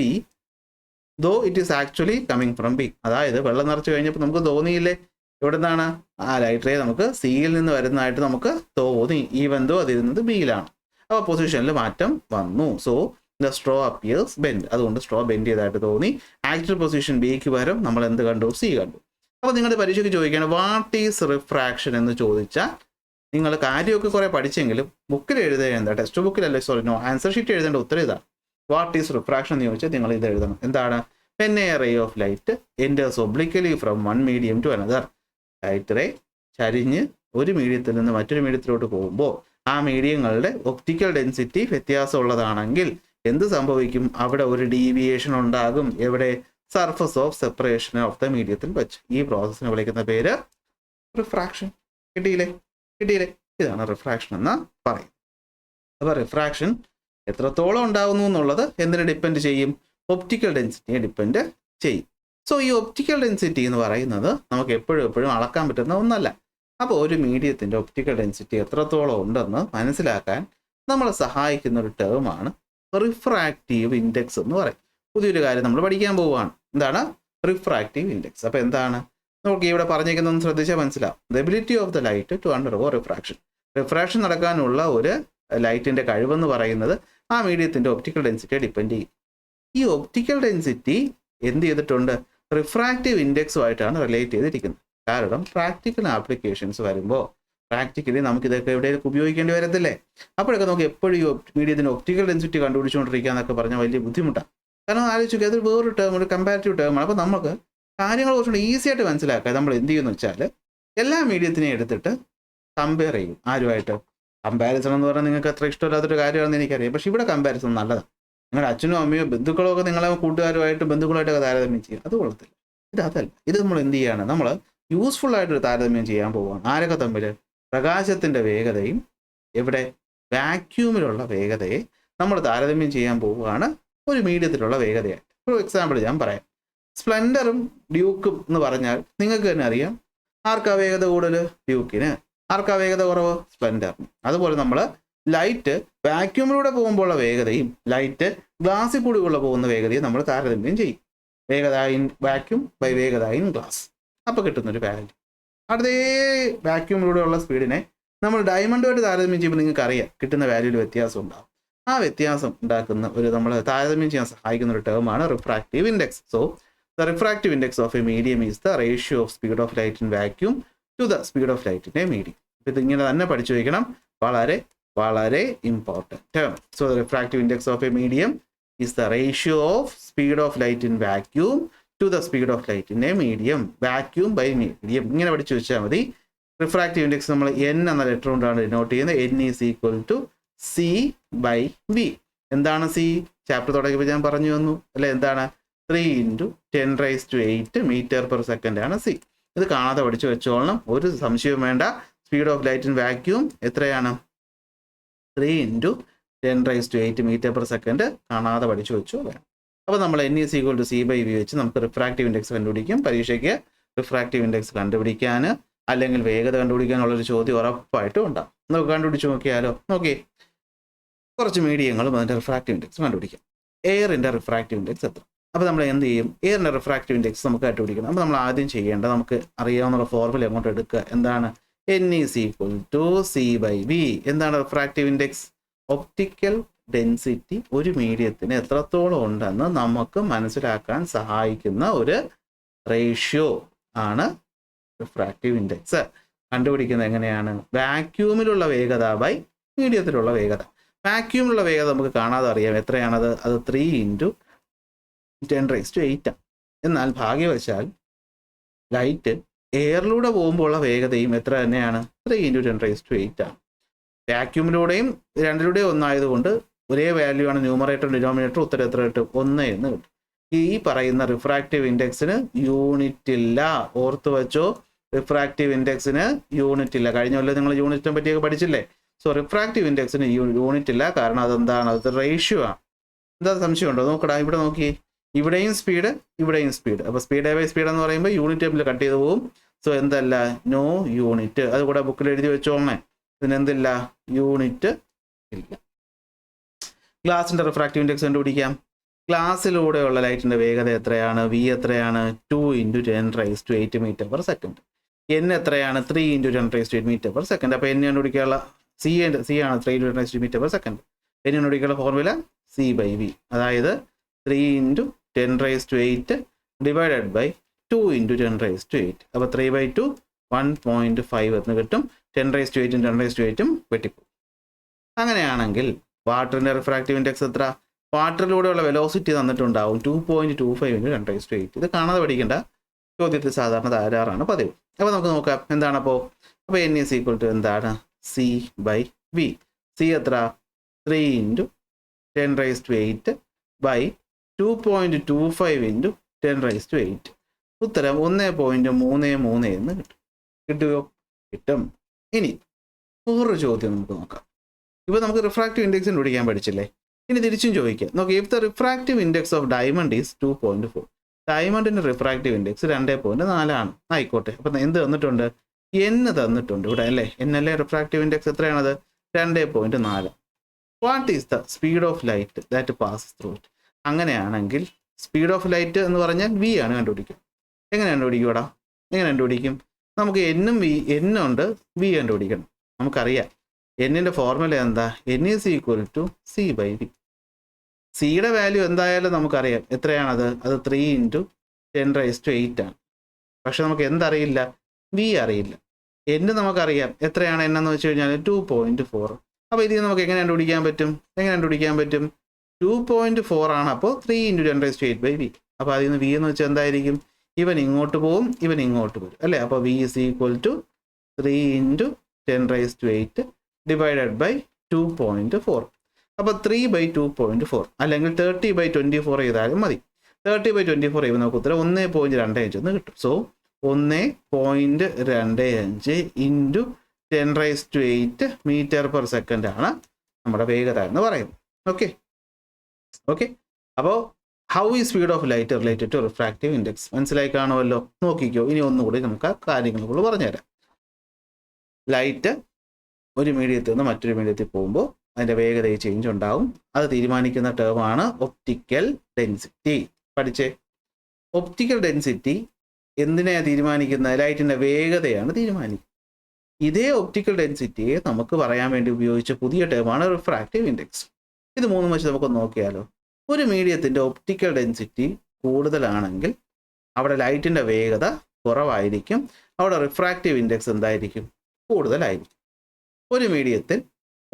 though it is actually coming from B? അതായത് വെള്ളം നിറച്ച് കഴിഞ്ഞപ്പോൾ നമുക്ക് തോന്നിയില്ലേ എവിടെ നിന്നാണ് ആ ലൈറ്റ് റേ നമുക്ക് സിയിൽ നിന്ന് വരുന്നതായിട്ട് നമുക്ക് തോന്നി, ഈവൻ ദോ അതിരുന്നത് ബിയിലാണ്. അപ്പോൾ പൊസിഷനിൽ മാറ്റം വന്നു. So the straw appears bend. അതുകൊണ്ട് സ്ട്രോ ബെൻഡ് ചെയ്തതായിട്ട് തോന്നി. ആക്ച്വൽ പൊസിഷൻ ബിക്ക് പകരം നമ്മൾ എന്ത് കണ്ടു? സി കണ്ടു. അപ്പോൾ നിങ്ങളുടെ പരീക്ഷയ്ക്ക് ചോദിക്കുകയാണ് വാട്ട് ഈസ് റിഫ്രാക്ഷൻ എന്ന് ചോദിച്ചാൽ നിങ്ങൾ കാര്യമൊക്കെ കുറെ പഠിച്ചെങ്കിലും ബുക്കിൽ എഴുതേണ്ട, ടെക്സ്റ്റ് ബുക്കിലല്ലേ, ആൻസർ ഷീറ്റ് എഴുതേണ്ട ഉത്തരം ഇതാണ്. വാട്ട് ഈസ് റിഫ്രാക്ഷൻ എന്ന് ചോദിച്ചാൽ നിങ്ങൾ ഇത് എഴുതണം. എന്താണ്? when a ray of light enters obliquely from one medium to another. Light ray ചരിഞ്ഞ് ഒരു മീഡിയത്തിൽ നിന്ന് മറ്റൊരു മീഡിയത്തിലോട്ട് പോകുമ്പോൾ ആ മീഡിയങ്ങളുടെ ഒപ്റ്റിക്കൽ ഡെൻസിറ്റി വ്യത്യാസമുള്ളതാണെങ്കിൽ എന്ത് സംഭവിക്കും? അവിടെ ഒരു ഡീവിയേഷൻ ഉണ്ടാകും. എവിടെ? Surface of separation of the മീഡിയത്തിൽ വെച്ച്. ഈ പ്രോസസ്സിനെ വിളിക്കുന്ന പേര് റിഫ്രാക്ഷൻ. കിട്ടിയില്ലേ? ഇതാണ് റിഫ്രാക്ഷൻ എന്ന് പറയും. അപ്പോൾ റിഫ്രാക്ഷൻ എത്രത്തോളം ഉണ്ടാകുന്നു എന്നുള്ളത് എന്തിനെ ഡിപ്പെൻഡ് ചെയ്യും? ഒപ്റ്റിക്കൽ ഡെൻസിറ്റിയെ ഡിപ്പെൻഡ് ചെയ്യും. സോ ഈ ഒപ്റ്റിക്കൽ ഡെൻസിറ്റി എന്ന് പറയുന്നത് നമുക്ക് എപ്പോഴും അളക്കാൻ പറ്റുന്ന ഒന്നല്ല. അപ്പോൾ ഒരു മീഡിയത്തിൻ്റെ ഒപ്റ്റിക്കൽ ഡെൻസിറ്റി എത്രത്തോളം ഉണ്ടെന്ന് മനസ്സിലാക്കാൻ നമ്മളെ സഹായിക്കുന്ന ഒരു ടേമാണ് റിഫ്രാക്റ്റീവ് ഇൻഡെക്സ് എന്ന് പറയും. പുതിയൊരു കാര്യം നമ്മൾ പഠിക്കാൻ പോവുകയാണ്. എന്താണ് റിഫ്രാക്റ്റീവ് ഇൻഡെക്സ്? അപ്പോൾ എന്താണ് നമുക്ക് ഇവിടെ പറഞ്ഞേക്കുന്നതെന്ന് ശ്രദ്ധിച്ചാൽ മനസ്സിലാവും. The ability of the light to undergo refraction. Refraction നടക്കാനുള്ള ഒരു ലൈറ്റിൻ്റെ കഴിവെന്ന് പറയുന്നത് ആ മീഡിയത്തിൻ്റെ ഒപ്റ്റിക്കൽ ഡെൻസിറ്റിയെ ഡിപ്പെൻഡ് ചെയ്യും. ഈ ഒപ്റ്റിക്കൽ ഡെൻസിറ്റി എന്ത് ചെയ്തിട്ടുണ്ട്? റിഫ്രാക്റ്റീവ് ഇൻഡെക്സുമായിട്ടാണ് റിലേറ്റ് ചെയ്തിരിക്കുന്നത്. കാരണം പ്രാക്ടിക്കൽ ആപ്ലിക്കേഷൻസ് വരുമ്പോൾ പ്രാക്ടിക്കലി നമുക്ക് ഇതൊക്കെ എവിടെയൊക്കെ ഉപയോഗിക്കേണ്ടി വരത്തില്ലേ? അപ്പോഴൊക്കെ നമുക്ക് എപ്പോഴും ഈ മീഡിയത്തിൻ്റെ ഒപ്റ്റിക്കൽ ഡെൻസിറ്റി കണ്ടുപിടിച്ചുകൊണ്ടിരിക്കുക എന്നൊക്കെ പറഞ്ഞാൽ വലിയ ബുദ്ധിമുട്ടാണ്. കാരണം ആലോചിക്കുക, അതൊരു വേറൊരു ടേം, ഒരു കമ്പാരിറ്റീവ് ടേമാണ്. അപ്പോൾ നമുക്ക് കാര്യങ്ങൾ കുറച്ചുകൂടി ഈസി ആയിട്ട് മനസ്സിലാക്കുക നമ്മൾ എന്ത് ചെയ്യുമെന്ന് വെച്ചാൽ എല്ലാ മീഡിയത്തിനെയും എടുത്തിട്ട് കമ്പയർ ചെയ്യും. ആരുമായിട്ട്? കമ്പാരിസൺ എന്ന് പറഞ്ഞാൽ നിങ്ങൾക്ക് അത്ര ഇഷ്ടമില്ലാത്തൊരു കാര്യമാണെന്ന് എനിക്കറിയാം. പക്ഷേ ഇവിടെ കമ്പാരിസൺ നല്ലതാണ്. നിങ്ങളുടെ അച്ഛനും അമ്മയോ ബന്ധുക്കളോ ഒക്കെ നിങ്ങളെ ബന്ധുക്കളുമായിട്ടൊക്കെ താരതമ്യം ചെയ്യും. അത് കൊള്ളത്തില്ല. അതല്ല. ഇത് നമ്മൾ എന്ത് ചെയ്യാണ്? നമ്മൾ യൂസ്ഫുൾ ആയിട്ടൊരു താരതമ്യം ചെയ്യാൻ പോവുകയാണ്. ആരൊക്കെ തമ്മിൽ? പ്രകാശത്തിൻ്റെ വേഗതയും എവിടെ? വാക്യൂമിലുള്ള വേഗതയെ നമ്മൾ താരതമ്യം ചെയ്യാൻ പോവുകയാണ് ഒരു മീഡിയത്തിലുള്ള വേഗതയായിട്ട്. ഒരു എക്സാമ്പിൾ ഞാൻ പറയാം. സ്പ്ലെൻഡറും ഡ്യൂക്കും എന്ന് പറഞ്ഞാൽ നിങ്ങൾക്ക് തന്നെ അറിയാം. ആർക്കാ വേഗത കൂടുതൽ? ഡ്യൂക്കിന്. ആർക്കാ വേഗത കുറവ്? സ്പ്ലെൻഡറിന്. അതുപോലെ നമ്മൾ ലൈറ്റ് വാക്യൂമിലൂടെ പോകുമ്പോഴുള്ള വേഗതയും ലൈറ്റ് ഗ്ലാസ്സിൽ കൂടിയുള്ള പോകുന്ന വേഗതയും നമ്മൾ താരതമ്യം ചെയ്യും. വേഗത ഇൻ വാക്യൂം ബൈ വേഗത ഇൻ ഗ്ലാസ്. അപ്പോൾ കിട്ടുന്നൊരു വാല്യൂ. അതേ വാക്യൂമിലൂടെയുള്ള സ്പീഡിനെ നമ്മൾ ഡയമണ്ടുമായിട്ട് താരതമ്യം ചെയ്യുമ്പോൾ നിങ്ങൾക്ക് അറിയാം കിട്ടുന്ന വാല്യൂവിൽ വ്യത്യാസം ഉണ്ടാകും. ആ വ്യത്യാസം ഉണ്ടാക്കുന്ന ഒരു നമ്മൾ താരതമ്യം ചെയ്യാൻ സഹായിക്കുന്ന ഒരു ടേമാണ് refractive index. So the refractive index of a medium is the ratio of speed of light in vacuum to the speed of light in a medium. അപ്പോൾ ഇതിങ്ങനെ തന്നെ പഠിച്ചു വയ്ക്കണം. വളരെ important term. So the refractive index of a medium is the ratio of speed of light in vacuum to the speed of light in a medium. Vacuum by medium. ഇങ്ങനെ പഠിച്ചു വെച്ചാൽ മതി. റിഫ്രാക്റ്റീവ് ഇൻഡെക്സ് നമ്മൾ n എന്ന letter കൊണ്ടാണ് denote ചെയ്യുന്നത്. n is equal to c by v. എന്താണ് c? Chapter തുടങ്ങിയപ്പോൾ ഞാൻ പറഞ്ഞു തന്നു അല്ലെ? എന്താണ്? 3 × 10⁸ മീറ്റർ പെർ സെക്കൻഡ് ആണ് c. ഇത് കാണാതെ പഠിച്ചു വെച്ചോളണം, ഒരു സംശയവും വേണ്ട. Speed of light in vacuum എത്രയാണ്? 3 × 10⁸ മീറ്റർ പെർ സെക്കൻഡ്. കാണാതെ പഠിച്ചു വെച്ചു വേണം. അപ്പോൾ നമ്മൾ n is equal to c by v വെച്ച് നമുക്ക് റിഫ്രാക്റ്റീവ് ഇൻഡെക്സ് കണ്ടുപിടിക്കും. പരീക്ഷയ്ക്ക് റിഫ്രാക്റ്റീവ് ഇൻഡെക്സ് കണ്ടുപിടിക്കാൻ അല്ലെങ്കിൽ വേഗത കണ്ടുപിടിക്കാനുള്ളൊരു ചോദ്യം ഉറപ്പായിട്ടും ഉണ്ടാകും. നമുക്ക് കണ്ടുപിടിച്ച് നോക്കിയാലോ? നോക്കി കുറച്ച് മീഡിയങ്ങളും അതിൻ്റെ റിഫ്രാക്റ്റീവ് ഇൻഡെക്സ് കണ്ടുപിടിക്കാം. എയറിൻ്റെ റിഫ്രാക്റ്റീവ് ഇൻഡെക്സ് എത്ര? അപ്പോൾ നമ്മൾ എന്ത് ചെയ്യും? എയറിൻ്റെ റിഫ്രാക്റ്റീവ് ഇൻഡെക്സ് നമുക്ക് കണ്ടുപിടിക്കണം. അപ്പോൾ നമ്മൾ ആദ്യം ചെയ്യേണ്ടത് നമുക്ക് അറിയാവുന്ന ഫോർമുല അങ്ങോട്ട് എടുക്കുക. എന്താണ്? n is equal to c by v. എന്താണ് റിഫ്രാക്റ്റീവ് ഇൻഡെക്സ്? ഒപ്റ്റിക്കൽ ഡെൻസിറ്റി ഒരു മീഡിയത്തിന് എത്രത്തോളം ഉണ്ടെന്ന് നമുക്ക് മനസ്സിലാക്കാൻ സഹായിക്കുന്ന ഒരു റേഷ്യോ ആണ് റിഫ്രാക്റ്റീവ് ഇൻഡെക്സ്. കണ്ടുപിടിക്കുന്നത് എങ്ങനെയാണ്? വാക്യൂമിലുള്ള വേഗത ബൈ മീഡിയത്തിലുള്ള വേഗത. വാക്യൂമിലുള്ള വേഗത നമുക്ക് കാണാതെ അറിയാം. എത്രയാണത്? അത് 3 × 10⁸. എന്നാൽ ഭാഗ്യവശാൽ ലൈറ്റ് എയറിലൂടെ പോകുമ്പോൾ ഉള്ള വേഗതയും എത്ര തന്നെയാണ്? 3 × 10⁸ ആണ്. വാക്യൂമിലൂടെയും രണ്ടിലൂടെയും ഒന്നായതുകൊണ്ട് ഒരേ വാല്യൂ ആണ്. ന്യൂമറേറ്റർ ഡിനോമിനേറ്റർ ഉത്തരം എത്ര കിട്ടും? 1 എന്ന് കിട്ടും. ഈ പറയുന്ന റിഫ്രാക്റ്റീവ് ഇൻഡെക്സിന് യൂണിറ്റ് ഇല്ല. ഓർത്ത് വെച്ചോ, റിഫ്രാക്റ്റീവ് ഇൻഡെക്സിന് യൂണിറ്റ് ഇല്ല. കഴിഞ്ഞ കൊല്ലം നിങ്ങൾ യൂണിറ്റിനെ പറ്റിയൊക്കെ പഠിച്ചില്ലേ? സോ റിഫ്രാക്റ്റീവ് ഇൻഡെക്സിന് യൂണിറ്റ് ഇല്ല, കാരണം അതെന്താണ്, അത് റേഷ്യോ ആണ്. എന്താ സംശയമുണ്ടോ? നോക്കടാ, ഇവിടെ നോക്കി, ഇവിടെയും സ്പീഡ് ഇവിടെയും സ്പീഡ്. അപ്പോൾ സ്പീഡ് ബൈ സ്പീഡ് എന്ന് പറയുമ്പോൾ യൂണിറ്റ് തമ്മിൽ കട്ട് ചെയ്ത് പോകും. സോ എന്തല്ല, നോ യൂണിറ്റ്. അതുകൂടെ ബുക്കിൽ എഴുതി വെച്ചോളണേ, ഇതിനെന്തില്ല, യൂണിറ്റ് ഇല്ല. ഗ്ലാസിന്റെ റിഫ്രാക്റ്റീവ് ഇൻഡെക്സ് കണ്ടുപിടിക്കാം. ഗ്ലാസ്സിലൂടെയുള്ള ലൈറ്റിന്റെ വേഗത എത്രയാണ്? വി എത്രയാണ്? 2 × 10⁸ മീറ്റർ പെർ സെക്കൻഡ്. എൻ എത്രയാണ്? 3 × 10⁸ മീറ്റർ പെർ സെക്കൻഡ്. അപ്പോൾ എൻ കണ്ടുപിടിക്കാനുള്ള സി ആണ് 3 × 10⁸ മീറ്റർ പെർ സെക്കൻഡ്. എൻ കണ്ടുപിടിക്കാനുള്ള ഫോർമുല C/V, അതായത് 3 × 10⁸ ഡിവൈഡഡ് ബൈ 2 × 10⁸. അപ്പോൾ 3/2 1.5 എന്ന് കിട്ടും. 10⁸ 10⁸ വെട്ടിപ്പോകും. അങ്ങനെയാണെങ്കിൽ വാട്ടറിന്റെ റിഫ്രാക്റ്റീവ് ഇൻഡെക്സ് എത്ര? വാട്ടറിലൂടെയുള്ള വെലോസിറ്റി തന്നിട്ടുണ്ടാവും 2.25 × 10⁸. ഇത് കാണാതെ പഠിക്കേണ്ട, ചോദ്യത്തിൽ സാധാരണ ധാരാറാണ് പതിവ്. അപ്പോൾ നമുക്ക് നോക്കാം എന്താണ്. അപ്പോൾ N = എന്താണ്? C/V. സി എത്ര? 3 × 10⁸ ബൈ 2.25 × 10⁸. ഉത്തരം 1.33 എന്ന് കിട്ടും. കിട്ടുമോ? കിട്ടും. ഇനി വേറൊരു ചോദ്യം നമുക്ക് നോക്കാം. ഇപ്പോൾ നമുക്ക് റിഫ്രാക്റ്റീവ് ഇൻഡെക്സ് കണ്ടുപിടിക്കാൻ പഠിച്ചില്ലേ? ഇനി തിരിച്ചും ചോദിക്കാം. നോക്കി, if the refractive index of diamond is 2.4. ഡയമണ്ടിന്റെ റിഫ്രാക്റ്റീവ് ഇൻഡെക്സ് 2.4 ആണ്. ആയിക്കോട്ടെ. അപ്പം എന്ത് തന്നിട്ടുണ്ട്? N തന്നിട്ടുണ്ട് ഇവിടെ അല്ലേ? N അല്ലേ റിഫ്രാക്റ്റീവ് ഇൻഡെക്സ്? എത്രയാണത്? 2.4. What is the speed of light that pass through it? അങ്ങനെയാണെങ്കിൽ സ്പീഡ് ഓഫ് ലൈറ്റ് എന്ന് പറഞ്ഞാൽ V ആണ് കണ്ടുപിടിക്കുക. എങ്ങനെ കണ്ടുപിടിക്കൂടാ? എങ്ങനെ കണ്ടുപിടിക്കും? നമുക്ക് N ഉണ്ട്, V കണ്ടുപിടിക്കണം. നമുക്കറിയാം എന്നിന്റെ ഫോർമുല എന്താ? N = C/V. സിയുടെ വാല്യൂ എന്തായാലും നമുക്കറിയാം. എത്രയാണത്? അത് 3 × 10⁸ ആണ്. പക്ഷെ നമുക്ക് എന്തറിയില്ല? V അറിയില്ല. N നമുക്കറിയാം. എത്രയാണ് N എന്ന് വെച്ച് കഴിഞ്ഞാൽ 2.4. അപ്പോൾ ഇതിൽ നമുക്ക് എങ്ങനെ കണ്ടുപിടിക്കാൻ പറ്റും? 2.4 ആണ്. അപ്പോൾ 3 × 10⁸/V. അപ്പോൾ അതിൽ നിന്ന് V എന്ന് വെച്ചാൽ എന്തായിരിക്കും? ഇവൻ ഇങ്ങോട്ട് പോവും, ഇവൻ ഇങ്ങോട്ട് വരും അല്ലേ? അപ്പോൾ V = 3 × 10⁸ ഡിവൈഡഡ് ബൈ 2.4. അപ്പോൾ 3/2.4 അല്ലെങ്കിൽ 30/24 ചെയ്താലും മതി. 30/24 ചെയ്യുമ്പോൾ നമുക്ക് ഉത്തരം 1.25 എന്ന് കിട്ടും. സോ 1.25 × 10⁸ മീറ്റർ പെർ സെക്കൻഡ് ആണ് നമ്മുടെ വേഗത എന്ന് പറയുന്നത്. ഓക്കെ. അപ്പോൾ ഹൗ ഈ speed of light related to refractive index മനസ്സിലായി കാണുമല്ലോ. നോക്കിക്കോ, ഇനി ഒന്നുകൂടി നമുക്ക് ആ കാര്യങ്ങൾ പറഞ്ഞുതരാം. ലൈറ്റ് ഒരു മീഡിയത്തിൽ നിന്ന് മറ്റൊരു മീഡിയത്തിൽ പോകുമ്പോൾ അതിൻ്റെ വേഗതയിൽ ചേഞ്ച് ഉണ്ടാവും. അത് തീരുമാനിക്കുന്ന ടേമാണ് ഒപ്റ്റിക്കൽ ഡെൻസിറ്റി. പഠിച്ചേ, ഒപ്റ്റിക്കൽ ഡെൻസിറ്റി എന്തിനെയാണ് തീരുമാനിക്കുന്നത്? ലൈറ്റിൻ്റെ വേഗതയാണ് തീരുമാനിക്കുന്നത്. ഇതേ ഒപ്റ്റിക്കൽ ഡെൻസിറ്റിയെ നമുക്ക് പറയാൻ വേണ്ടി ഉപയോഗിച്ച പുതിയ ടേമാണ് റിഫ്രാക്റ്റീവ് ഇൻഡെക്സ്. ഇത് മൂന്നും വെച്ച് നമുക്കൊന്ന് നോക്കിയാലോ. ഒരു മീഡിയത്തിൻ്റെ ഒപ്റ്റിക്കൽ ഡെൻസിറ്റി കൂടുതലാണെങ്കിൽ അവിടെ ലൈറ്റിൻ്റെ വേഗത കുറവായിരിക്കും, അവിടെ റിഫ്രാക്റ്റീവ് ഇൻഡെക്സ് എന്തായിരിക്കും? കൂടുതലായിരിക്കും. ഒരു മീഡിയത്തിൽ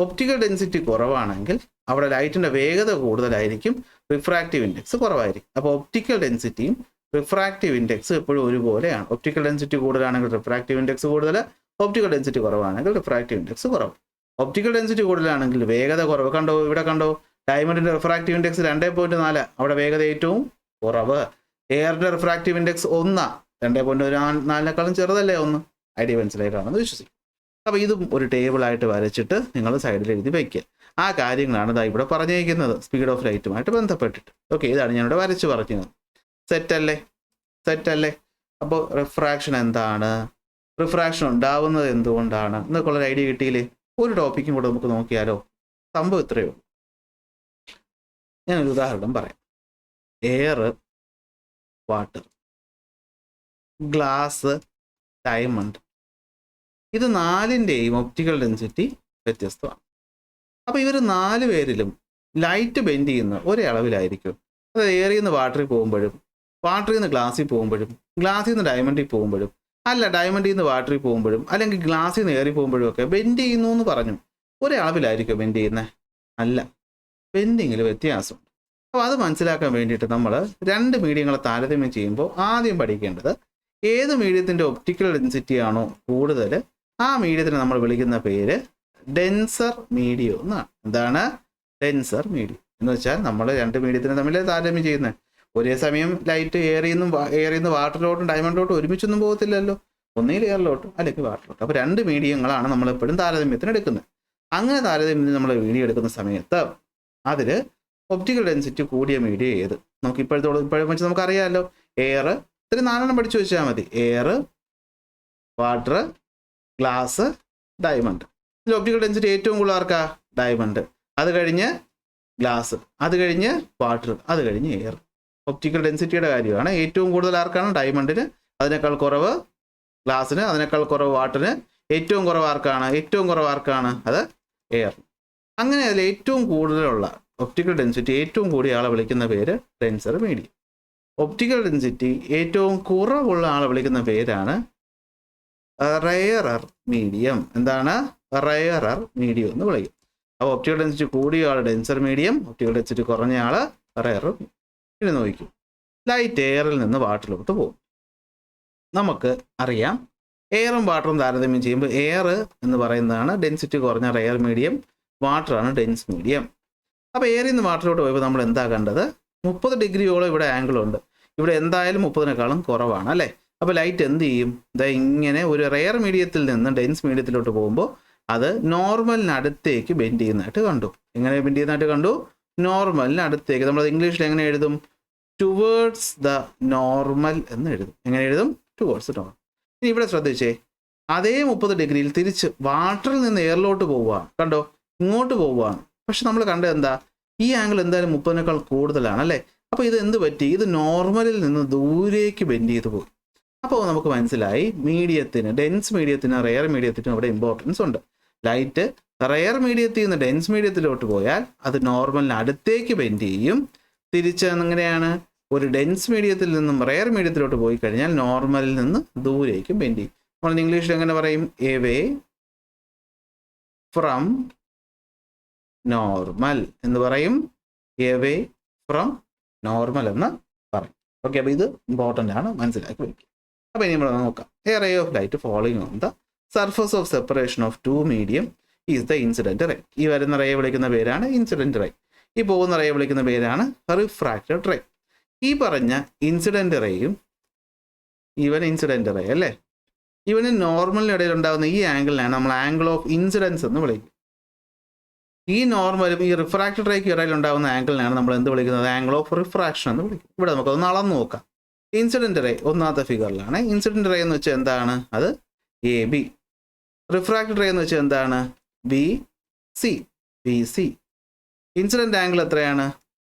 ഒപ്റ്റിക്കൽ ഡെൻസിറ്റി കുറവാണെങ്കിൽ അവിടെ ലൈറ്റിൻ്റെ വേഗത കൂടുതലായിരിക്കും, റിഫ്രാക്റ്റീവ് ഇൻഡെക്സ് കുറവായിരിക്കും. അപ്പോൾ ഒപ്റ്റിക്കൽ ഡെൻസിറ്റിയും റിഫ്രാക്റ്റീവ് ഇൻഡെക്സ് എപ്പോഴും ഒരുപോലെയാണ്. ഒപ്റ്റിക്കൽ ഡെൻസിറ്റി കൂടുതലാണെങ്കിൽ റിഫ്രാക്റ്റീവ് ഇൻഡെക്സ് കൂടുതൽ, ഒപ്റ്റിക്കൽ ഡെൻസിറ്റി കുറവാണെങ്കിൽ റിഫ്രാക്റ്റീവ് ഇൻഡെക്സ് കുറവ്. ഒപ്റ്റിക്കൽ ഡെൻസിറ്റി കൂടുതലാണെങ്കിൽ വേഗത കുറവ്. കണ്ടോ, ഇവിടെ കണ്ടോ, ഡയമണ്ടിൻ്റെ റിഫ്രാക്റ്റീവ് ഇൻഡെക്സ് 2.4, അവിടെ വേഗത ഏറ്റവും കുറവ്. എയറിൻ്റെ റിഫ്രാക്റ്റീവ് ഇൻഡെക്സ് 1, 2.4 ചെറുതല്ലേ 1. ഐഡിയ മനസ്സിലായിട്ടാണെന്ന് വിശ്വസിക്കും. അപ്പോൾ ഇതും ഒരു ടേബിളായിട്ട് വരച്ചിട്ട് നിങ്ങൾ സൈഡിൽ എഴുതി വയ്ക്കുക. ആ കാര്യങ്ങളാണ് ഇതാ ഇവിടെ പറഞ്ഞിരിക്കുന്നത് സ്പീഡ് ഓഫ് ലൈറ്റുമായിട്ട് ബന്ധപ്പെട്ടിട്ട്. ഓക്കെ, ഇതാണ് ഞാനിവിടെ വരച്ച് പറഞ്ഞത്. സെറ്റല്ലേ? അപ്പോൾ റിഫ്രാക്ഷൻ എന്താണ്? റിഫ്രാക്ഷൻ ഉണ്ടാവുന്നത് എന്തുകൊണ്ടാണ് എന്നൊക്കെയുള്ളൊരു ഐഡിയ കിട്ടിയില്ലേ? ഒരു ടോപ്പിക്കും കൂടെ നമുക്ക് നോക്കിയാലോ. സംഭവം ഇത്രയേ ഉള്ളൂ. ഞാനൊരു ഉദാഹരണം പറയാം. എയർ, വാട്ടർ, ഗ്ലാസ്, ഡയമണ്ട്, ഇത് 4ൻ്റെയും ഒപ്റ്റിക്കൽ ഡെൻസിറ്റി വ്യത്യസ്തമാണ്. അപ്പോൾ ഇവർ 4 പേരിലും ലൈറ്റ് ബെൻഡ് ചെയ്യുന്ന ഒരേ അളവിലായിരിക്കും. അതായത് എയറിൽ നിന്ന് വാട്ടറിൽ പോകുമ്പോഴും, വാട്ടറിൽ നിന്ന് ഗ്ലാസ്സിൽ പോകുമ്പോഴും, ഗ്ലാസ്സിൽ നിന്ന് ഡയമണ്ടിൽ പോകുമ്പോഴും, അല്ല ഡയമണ്ടിൽ നിന്ന് വാട്ടറിൽ പോകുമ്പോഴും, അല്ലെങ്കിൽ ഗ്ലാസ്സിൽ നിന്ന് എയറിൽ പോകുമ്പോഴും ഒക്കെ ബെൻഡ് ചെയ്യുന്നു എന്ന് പറഞ്ഞു. ഒരേ അളവിലായിരിക്കും ബെൻഡ് ചെയ്യുന്നത്? അല്ല, ബെൻഡിങ്ങിൽ വ്യത്യാസമുണ്ട്. അപ്പോൾ അത് മനസ്സിലാക്കാൻ വേണ്ടിയിട്ട് നമ്മൾ 2 മീഡിയങ്ങളെ താരതമ്യം ചെയ്യുമ്പോൾ ആദ്യം പഠിക്കേണ്ടത് ഏത് മീഡിയത്തിൻ്റെ ഒപ്റ്റിക്കൽ ഡെൻസിറ്റി ആണോ കൂടുതൽ ആ മീഡിയത്തിന് നമ്മൾ വിളിക്കുന്ന പേര് ഡെൻസർ മീഡിയം എന്നാണ്. എന്താണ് ഡെൻസർ മീഡിയം എന്ന് വെച്ചാൽ നമ്മൾ 2 മീഡിയത്തിന് തമ്മിൽ താരതമ്യം ചെയ്യുന്നത്. ഒരേ സമയം ലൈറ്റ് എയറിൽ നിന്ന് വാട്ടറിലോട്ടും ഡയമണ്ടിലോട്ടും ഒരുമിച്ചൊന്നും പോകത്തില്ലല്ലോ. ഒന്നുകിൽ എയറിലോട്ടും അല്ലെങ്കിൽ വാട്ടറിലോട്ടും. അപ്പോൾ 2 മീഡിയങ്ങളാണ് നമ്മളെപ്പോഴും താരതമ്യത്തിന് എടുക്കുന്നത്. അങ്ങനെ താരതമ്യം നമ്മൾ വീഡിയോ എടുക്കുന്ന സമയത്ത് അതിൽ ഒപ്റ്റിക്കൽ ഡെൻസിറ്റി കൂടിയ മീഡിയം ഏത്? നമുക്ക് ഇപ്പോഴും വെച്ച് നമുക്കറിയാമല്ലോ. എയർ, ഇത്തിരി 4 പഠിച്ചു വെച്ചാൽ മതി. Air, water, glass, diamond. ഇതിൽ ഒപ്റ്റിക്കൽ ഡെൻസിറ്റി ഏറ്റവും കൂടുതൽ ആർക്കാ? ഡയമണ്ട്. അത് കഴിഞ്ഞ് ഗ്ലാസ്, അത് കഴിഞ്ഞ് വാട്ടർ, അത് കഴിഞ്ഞ് എയർ. ഒപ്റ്റിക്കൽ ഡെൻസിറ്റിയുടെ കാര്യമാണ്. ഏറ്റവും കൂടുതൽ ആർക്കാണ്? ഡയമണ്ടിന്. അതിനേക്കാൾ കുറവ് ഗ്ലാസ്സിന്, അതിനേക്കാൾ കുറവ് വാട്ടറിന്, ഏറ്റവും കുറവ് ആർക്കാണ്? അത് എയർ. അങ്ങനെ അതിൽ ഏറ്റവും കൂടുതലുള്ള ഒപ്റ്റിക്കൽ ഡെൻസിറ്റി ഏറ്റവും കൂടിയ ആളെ വിളിക്കുന്ന പേര് ഡെൻസർ മീഡിയം. ഒപ്റ്റിക്കൽ ഡെൻസിറ്റി ഏറ്റവും കുറവുള്ള ആളെ വിളിക്കുന്ന പേരാണ് റെയറർ മീഡിയം. എന്താണ്? റെയറർ മീഡിയം എന്ന് വിളിക്കും. അപ്പോൾ ഒപ്റ്റിക്കൽ ഡെൻസിറ്റി കൂടിയ ആൾ ഡെൻസർ മീഡിയം, ഒപ്റ്റിക്കൽ ഡെൻസിറ്റി കുറഞ്ഞ ആൾ റെയറർ. ഇനി നോക്കും, ലൈറ്റ് എയറിൽ നിന്ന് വാട്ടറിലോട്ട് പോകും. നമുക്ക് അറിയാം, എയറും വാട്ടറും താരതമ്യം ചെയ്യുമ്പോൾ എയർ എന്ന് പറയുന്നതാണ് ഡെൻസിറ്റി കുറഞ്ഞ റെയർ മീഡിയം, വാട്ടറാണ് ഡെൻസ് മീഡിയം. അപ്പോൾ എയറിൽ നിന്ന് വാട്ടറിലോട്ട് പോയപ്പോൾ നമ്മൾ എന്താ കണ്ടത്? 30 ഡിഗ്രിയോളം ഇവിടെ ആംഗിളുണ്ട്. ഇവിടെ എന്തായാലും 30-നേക്കാളും കുറവാണ് അല്ലേ? അപ്പോൾ ലൈറ്റ് എന്ത് ചെയ്യും? ഇങ്ങനെ ഒരു റെയർ മീഡിയത്തിൽ നിന്ന് ഡെൻസ് മീഡിയത്തിലോട്ട് പോകുമ്പോൾ അത് നോർമലിനടുത്തേക്ക് ബെൻഡ് ചെയ്യുന്നതായിട്ട് കണ്ടു. എങ്ങനെ ബെൻഡ് ചെയ്യുന്നതായിട്ട് കണ്ടു? നോർമലിനടുത്തേക്ക്. നമ്മൾ ഇംഗ്ലീഷിൽ എങ്ങനെ എഴുതും? ടുവേർഡ്സ് ദ നോർമൽ എന്ന് എഴുതും. എങ്ങനെ എഴുതും? Towards normal. ഇനി ഇവിടെ ശ്രദ്ധിച്ചേ, അതേ 30 ഡിഗ്രിയിൽ തിരിച്ച് വാട്ടറിൽ നിന്ന് എയറിലോട്ട് പോവുകയാണ്. കണ്ടോ? ഇങ്ങോട്ട് പോവുകയാണ്. പക്ഷെ നമ്മൾ കണ്ടത് എന്താ? ഈ ആംഗിൾ എന്തായാലും 30-നേക്കാൾ കൂടുതലാണ് അല്ലേ? അപ്പോൾ ഇത് എന്ത് പറ്റി? ഇത് നോർമലിൽ നിന്ന് ദൂരേക്ക് ബെൻഡ് ചെയ്ത് പോയി. അപ്പോൾ നമുക്ക് മനസ്സിലായി, മീഡിയത്തിന്, ഡെൻസ് മീഡിയത്തിന് റെയർ മീഡിയത്തിനും അവിടെ ഇമ്പോർട്ടൻസ് ഉണ്ട്. ലൈറ്റ് റെയർ മീഡിയത്തിൽ നിന്ന് ഡെൻസ് മീഡിയത്തിലോട്ട് പോയാൽ അത് നോർമലിന് അടുത്തേക്ക് ബെൻഡ് ചെയ്യും. തിരിച്ച് എങ്ങനെയാണ്? ഒരു ഡെൻസ് മീഡിയത്തിൽ നിന്നും റെയർ മീഡിയത്തിലോട്ട് പോയി കഴിഞ്ഞാൽ നോർമലിൽ നിന്ന് ദൂരേക്ക് ബെൻഡ് ചെയ്യും. നമ്മൾ ഇംഗ്ലീഷിൽ എങ്ങനെ പറയും? എവേ ഫ്രം നോർമൽ എന്ന് പറയും. എവേ ഫ്രം നോർമൽ എന്ന് പറയും. ഓക്കെ, അപ്പോൾ ഇത് ഇമ്പോർട്ടൻ്റ് ആണ്, മനസ്സിലാക്കി വയ്ക്കുക. അപ്പോൾ ഇനി നമ്മൾ നോക്കാം. A ray of light following on the surface of separation of 2 medium is the incident ray. ഈ വരുന്ന റേ വിളിക്കുന്ന പേരാണ് ഇൻസിഡൻറ്റ് റേ. ഈ പോകുന്ന റേ വിളിക്കുന്ന പേരാണ് റിഫ്രാക്റ്റഡ് റേ. ഈ പറഞ്ഞ ഇൻസിഡൻറ്റ് റേയും ഇവൻ ഇൻസിഡൻറ്റ് റേ അല്ലേ, ഇവന് നോർമലിനിടയിൽ ഉണ്ടാകുന്ന ഈ ആംഗിളിനാണ് നമ്മൾ ആംഗിൾ ഓഫ് ഇൻസിഡൻസ് എന്ന് വിളിക്കും. ഈ നോർമലും ഈ റിഫ്രാക്റ്റഡ് റേക്ക് ഇടയിൽ ഉണ്ടാകുന്ന ആംഗിളിനാണ് നമ്മൾ എന്ത് വിളിക്കുന്നത്? ആംഗിൾ ഓഫ് റിഫ്രാക്ഷൻ എന്ന് വിളിക്കും. ഇവിടെ നമുക്കൊന്ന് അളന്ന് നോക്കാം. ഇൻസിഡൻറ്റ് റേ ഒന്നാമത്തെ ഫിഗറിലാണ്. ഇൻസിഡൻറ്റ് റേ എന്ന് വെച്ചാൽ എന്താണ്? അത് എ ബി. റിഫ്രാക്റ്റഡ് റേ എന്ന് വെച്ചാൽ എന്താണ്? B C. B C. Incident angle എത്രയാണ്?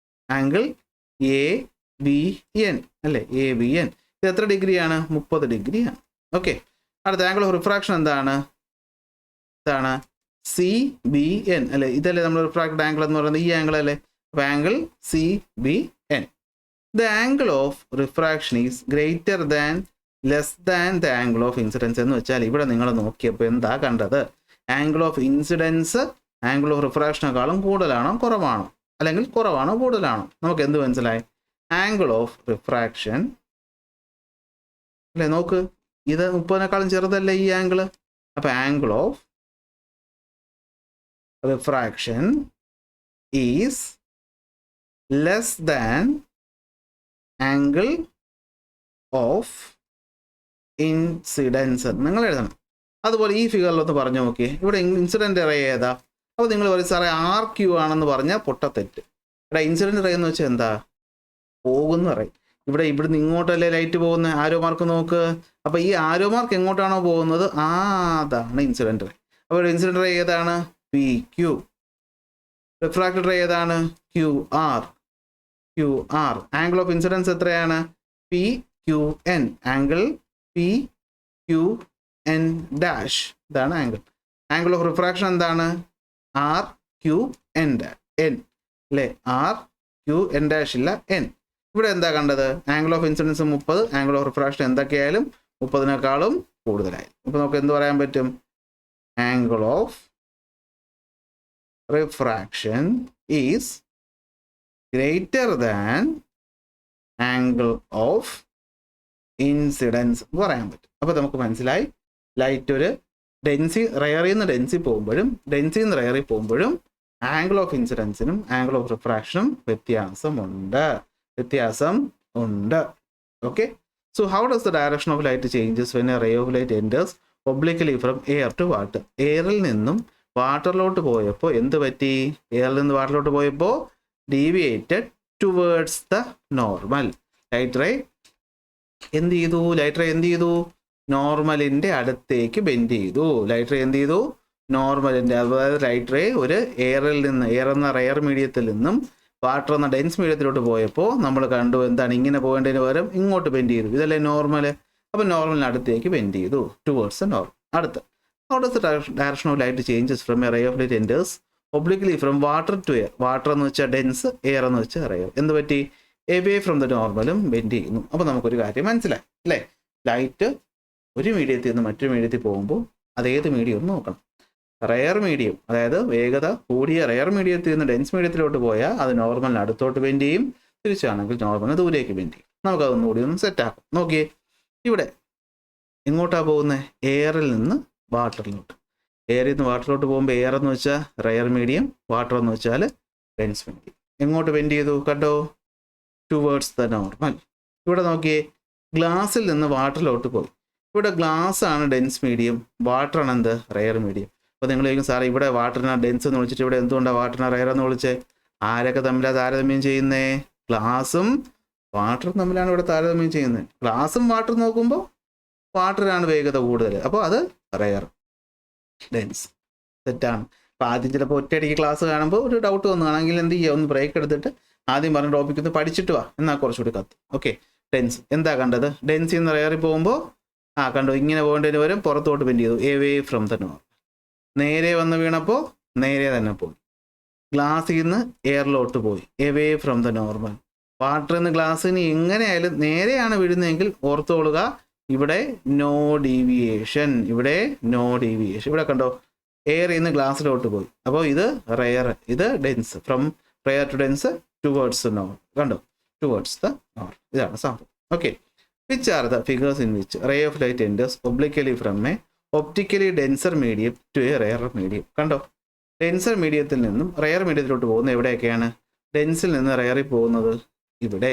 ആംഗിൾ എ ബി എൻ അല്ലേ? A B N. ഇത് എത്ര ഡിഗ്രിയാണ്? 30 ഡിഗ്രിയാണ്. ഓക്കെ, അടുത്ത ആംഗിൾ ഓഫ് റിഫ്രാക്ഷൻ എന്താണ്? ഇതാണ് സി ബി എൻ അല്ലേ? ഇതല്ലേ നമ്മൾ റിഫ്രാക്റ്റഡ് ആംഗിൾ എന്ന് പറയുന്നത്, ഈ ആംഗിൾ അല്ലേ? അപ്പോൾ angle C B N. The angle of refraction is greater than less than the angle of incidence എന്ന് വെച്ചാൽ ഇവിടെ നിങ്ങൾ നോക്കിയപ്പോൾ എന്താ കണ്ടത്? Angle of incidence angle of റിഫ്രാക്ഷനേക്കാളും കൂടുതലാണോ കുറവാണോ? അല്ലെങ്കിൽ കുറവാണോ കൂടുതലാണോ? നമുക്ക് എന്ത് മനസ്സിലായി? ആംഗിൾ ഓഫ് റിഫ്രാക്ഷൻ അല്ലേ? നോക്ക്, ഇത് 30-നേക്കാളും ചെറുതല്ലേ ഈ ആംഗിള്? അപ്പോൾ angle of refraction is less than angle of incidents നിങ്ങൾ എഴുതണം. അതുപോലെ ഈ ഫിഗറിലൊന്ന് പറഞ്ഞു നോക്കിയേ. ഇവിടെ ഇൻസിഡൻറ്റ് റേ ഏതാ? അപ്പോൾ നിങ്ങൾ പറയും സാറേ ആർ ക്യൂ ആണെന്ന് പറഞ്ഞാൽ പൊട്ടത്തെറ്റ്. ഇവിടെ ഇൻസിഡൻറ്റ് റേ എന്ന് വെച്ചാൽ എന്താ? പോകുന്ന റേ. ഇവിടുന്ന് ഇങ്ങോട്ടല്ലേ ലൈറ്റ് പോകുന്നത്? ആരോ മാർക്ക് നോക്ക്. അപ്പോൾ ഈ ആരോ മാർക്ക് എങ്ങോട്ടാണോ പോകുന്നത് അതാണ് ഇൻസിഡൻറ്റ് റേ. അപ്പോൾ ഇൻസിഡൻറ്റ് റേ ഏതാണ്? P Q. റിഫ്രാക്റ്റഡ് റേ ഏതാണ്? Q R. Q R. Angle of incidence എത്രയാണ്? P Q N. Angle P Q N dash. ഇതാണ് ആംഗിൾ. ആംഗിൾ ഓഫ് റിഫ്രാക്ഷൻ എന്താണ്? ആർ ക്യൂ എൻ എൻ അല്ലേ? R Q N dash ഇല്ല, N. ഇവിടെ എന്താ കണ്ടത്? Angle of incidence 30, angle of refraction എന്തൊക്കെയായാലും 30-നേക്കാളും കൂടുതലായി. ഇപ്പോൾ നമുക്ക് എന്ത് പറയാൻ പറ്റും? Angle of refraction is greater than angle of incidence എന്ന് പറയാൻ പറ്റും. അപ്പോൾ നമുക്ക് മനസ്സിലായി, ലൈറ്റ് ഒരു റെയറിൽ നിന്ന് ഡെൻസി പോകുമ്പോഴും ഡെൻസിൽ നിന്ന് റെയറിൽ പോകുമ്പോഴും ആംഗിൾ ഓഫ് ഇൻസിഡൻസിനും ആംഗിൾ ഓഫ് റിഫ്രാക്ഷനും വ്യത്യാസമുണ്ട്. Okay, so how does the direction of light changes when a ray of light enters obliquely from air to water? എയറിൽ നിന്നും വാട്ടറിലോട്ട് പോയപ്പോൾ എന്ത് പറ്റി? എയറിൽ നിന്ന് വാട്ടറിലോട്ട് പോയപ്പോൾ deviated towards the normal. Light ray എന്ത് ചെയ്തു? നോർമലിൻ്റെ അടുത്തേക്ക് ബെൻഡ് ചെയ്തു. ലൈറ്റ് റേ എന്ത് ചെയ്തു? നോർമലിൻ്റെ, അതായത് ലൈറ്റ് റേ ഒരു എയർ എന്ന റെയർ മീഡിയത്തിൽ നിന്നും വാട്ടർ എന്ന ഡെൻസ് മീഡിയത്തിലോട്ട് പോയപ്പോൾ നമ്മൾ കണ്ടു എന്താണ്, ഇങ്ങനെ പോകേണ്ടതിന് പകരം ഇങ്ങോട്ട് ബെൻഡ് ചെയ്തു. ഇതല്ലേ നോർമൽ? അപ്പോൾ നോർമലിന് അടുത്തേക്ക് ബെൻഡ് ചെയ്തു, ടുവേർഡ്സ് ദ നോർമൽ. അടുത്ത്, how does the direction of light changes from a ray of light enters obliquely from water to air? Water എന്ന് വെച്ചാൽ ഡെൻസ്, എയർ എന്ന് വെച്ചാൽ റെയർ. എന്ത് പറ്റി? എവേ ഫ്രം ദ നോർമലും ബെൻഡ് ചെയ്യുന്നു. അപ്പോൾ നമുക്കൊരു കാര്യം മനസ്സിലായി അല്ലേ? ലൈറ്റ് ഒരു മീഡിയത്തിൽ നിന്ന് മറ്റൊരു മീഡിയത്തിൽ പോകുമ്പോൾ അതേത് മീഡിയം ഒന്ന് നോക്കണം. റെയർ മീഡിയം, അതായത് വേഗത കൂടിയ റെയർ മീഡിയത്തിൽ നിന്ന് ഡെൻസ് മീഡിയത്തിലോട്ട് പോയാൽ അത് നോർമലിന് അടുത്തോട്ട് ബെൻഡ് ചെയ്യും, തിരിച്ചാണെങ്കിൽ നോർമലിന് ദൂരേക്ക് ബെൻഡ് ചെയ്യും. നമുക്കതൊന്നുകൂടി ഒന്ന് സെറ്റാക്കാം. നോക്കിയേ, ഇവിടെ എങ്ങോട്ടാണ് പോകുന്നത്? എയറിൽ നിന്ന് വാട്ടറിലോട്ട്. എയറിൽ നിന്ന് വാട്ടറിലോട്ട് പോകുമ്പോൾ എയർ എന്ന് വെച്ചാൽ റെയർ മീഡിയം, വാട്ടർ എന്ന് വെച്ചാൽ ഡെൻസ് മീഡിയം. എങ്ങോട്ട് ബെൻഡ് ചെയ്തു? കണ്ടോ? Towards the normal. ഇവിടെ നോക്കിയേ, ഗ്ലാസ്സിൽ നിന്ന് വാട്ടറിലോട്ട് പോയി. ഇവിടെ ഗ്ലാസ് ആണ് ഡെൻസ് മീഡിയം, വാട്ടറാണ് എന്ത്? Rare medium. അപ്പോൾ നിങ്ങൾ ചോദിക്കും, സാറേ ഇവിടെ വാട്ടറിനെ ഡെൻസ് എന്ന് വിളിച്ചിട്ട് ഇവിടെ എന്തുകൊണ്ടാണ് വാട്ടറിനെ റെയർ എന്ന് വിളിച്ചേ? ആരൊക്കെ തമ്മിലാണ് താരതമ്യം ചെയ്യുന്നേ? ഗ്ലാസും വാട്ടറും തമ്മിലാണ് ഇവിടെ താരതമ്യം ചെയ്യുന്നത്. ഗ്ലാസും വാട്ടർ നോക്കുമ്പോൾ വാട്ടറാണ് വേഗത കൂടുതൽ, അപ്പോൾ അത് റെയർ, ഡെൻസ്. തെറ്റാണ്. അപ്പോൾ ആദ്യം ചിലപ്പോൾ ഒറ്റയടിക്ക് ക്ലാസ് കാണുമ്പോൾ ഒരു ഡൗട്ട് വന്നതാണെങ്കിൽ എന്ത് ചെയ്യുക? ഒന്ന് ബ്രേക്ക് എടുത്തിട്ട് ആദ്യം പറഞ്ഞ ടോപ്പിക്ക് ഒന്ന് പഠിച്ചിട്ട് വാ, എന്നാൽ കുറച്ചുകൂടി കത്തും. ഓക്കെ, ഡെൻസ് എന്താ കണ്ടത്? ഡെൻസിൽ നിന്ന് റെയറിൽ പോകുമ്പോൾ കണ്ടു ഇങ്ങനെ പോകേണ്ടതിന് വരും പുറത്തോട്ട് ബെൻഡ് ചെയ്തു, എവേ ഫ്രം ദ നോർമൽ. നേരെ വന്ന് വീണപ്പോൾ നേരെ തന്നെ പോയി. ഗ്ലാസ്സിൽ നിന്ന് എയറിലോട്ട് പോയി, എവേ ഫ്രം ദ നോർമൽ. വാട്ടറിൽ നിന്ന് ഗ്ലാസ്സിന് എങ്ങനെയായാലും നേരെയാണ് വീഴുന്നതെങ്കിൽ ഓർത്തോളുക, ഇവിടെ നോ ഡീവിയേഷൻ. ഇവിടെ കണ്ടോ, എയറിൽ നിന്ന് ഗ്ലാസ്സിലോട്ട് പോയി. അപ്പോൾ ഇത് റെയർ, ഇത് dense. From rare to dense towards normal. കണ്ടോ, ടുവേർഡ്സ് ദ നോർമൽ. ഇതാണ് സംഭവം. Okay, which are the figures in which ray of light enters obliquely from a optically denser medium to a rarer medium? കണ്ടോ, denser മീഡിയത്തിൽ നിന്നും rare മീഡിയത്തിലോട്ട് പോകുന്നത് എവിടെയൊക്കെയാണ്? ഡെൻസിൽ നിന്ന് റെയറിൽ പോകുന്നത് ഇവിടെ.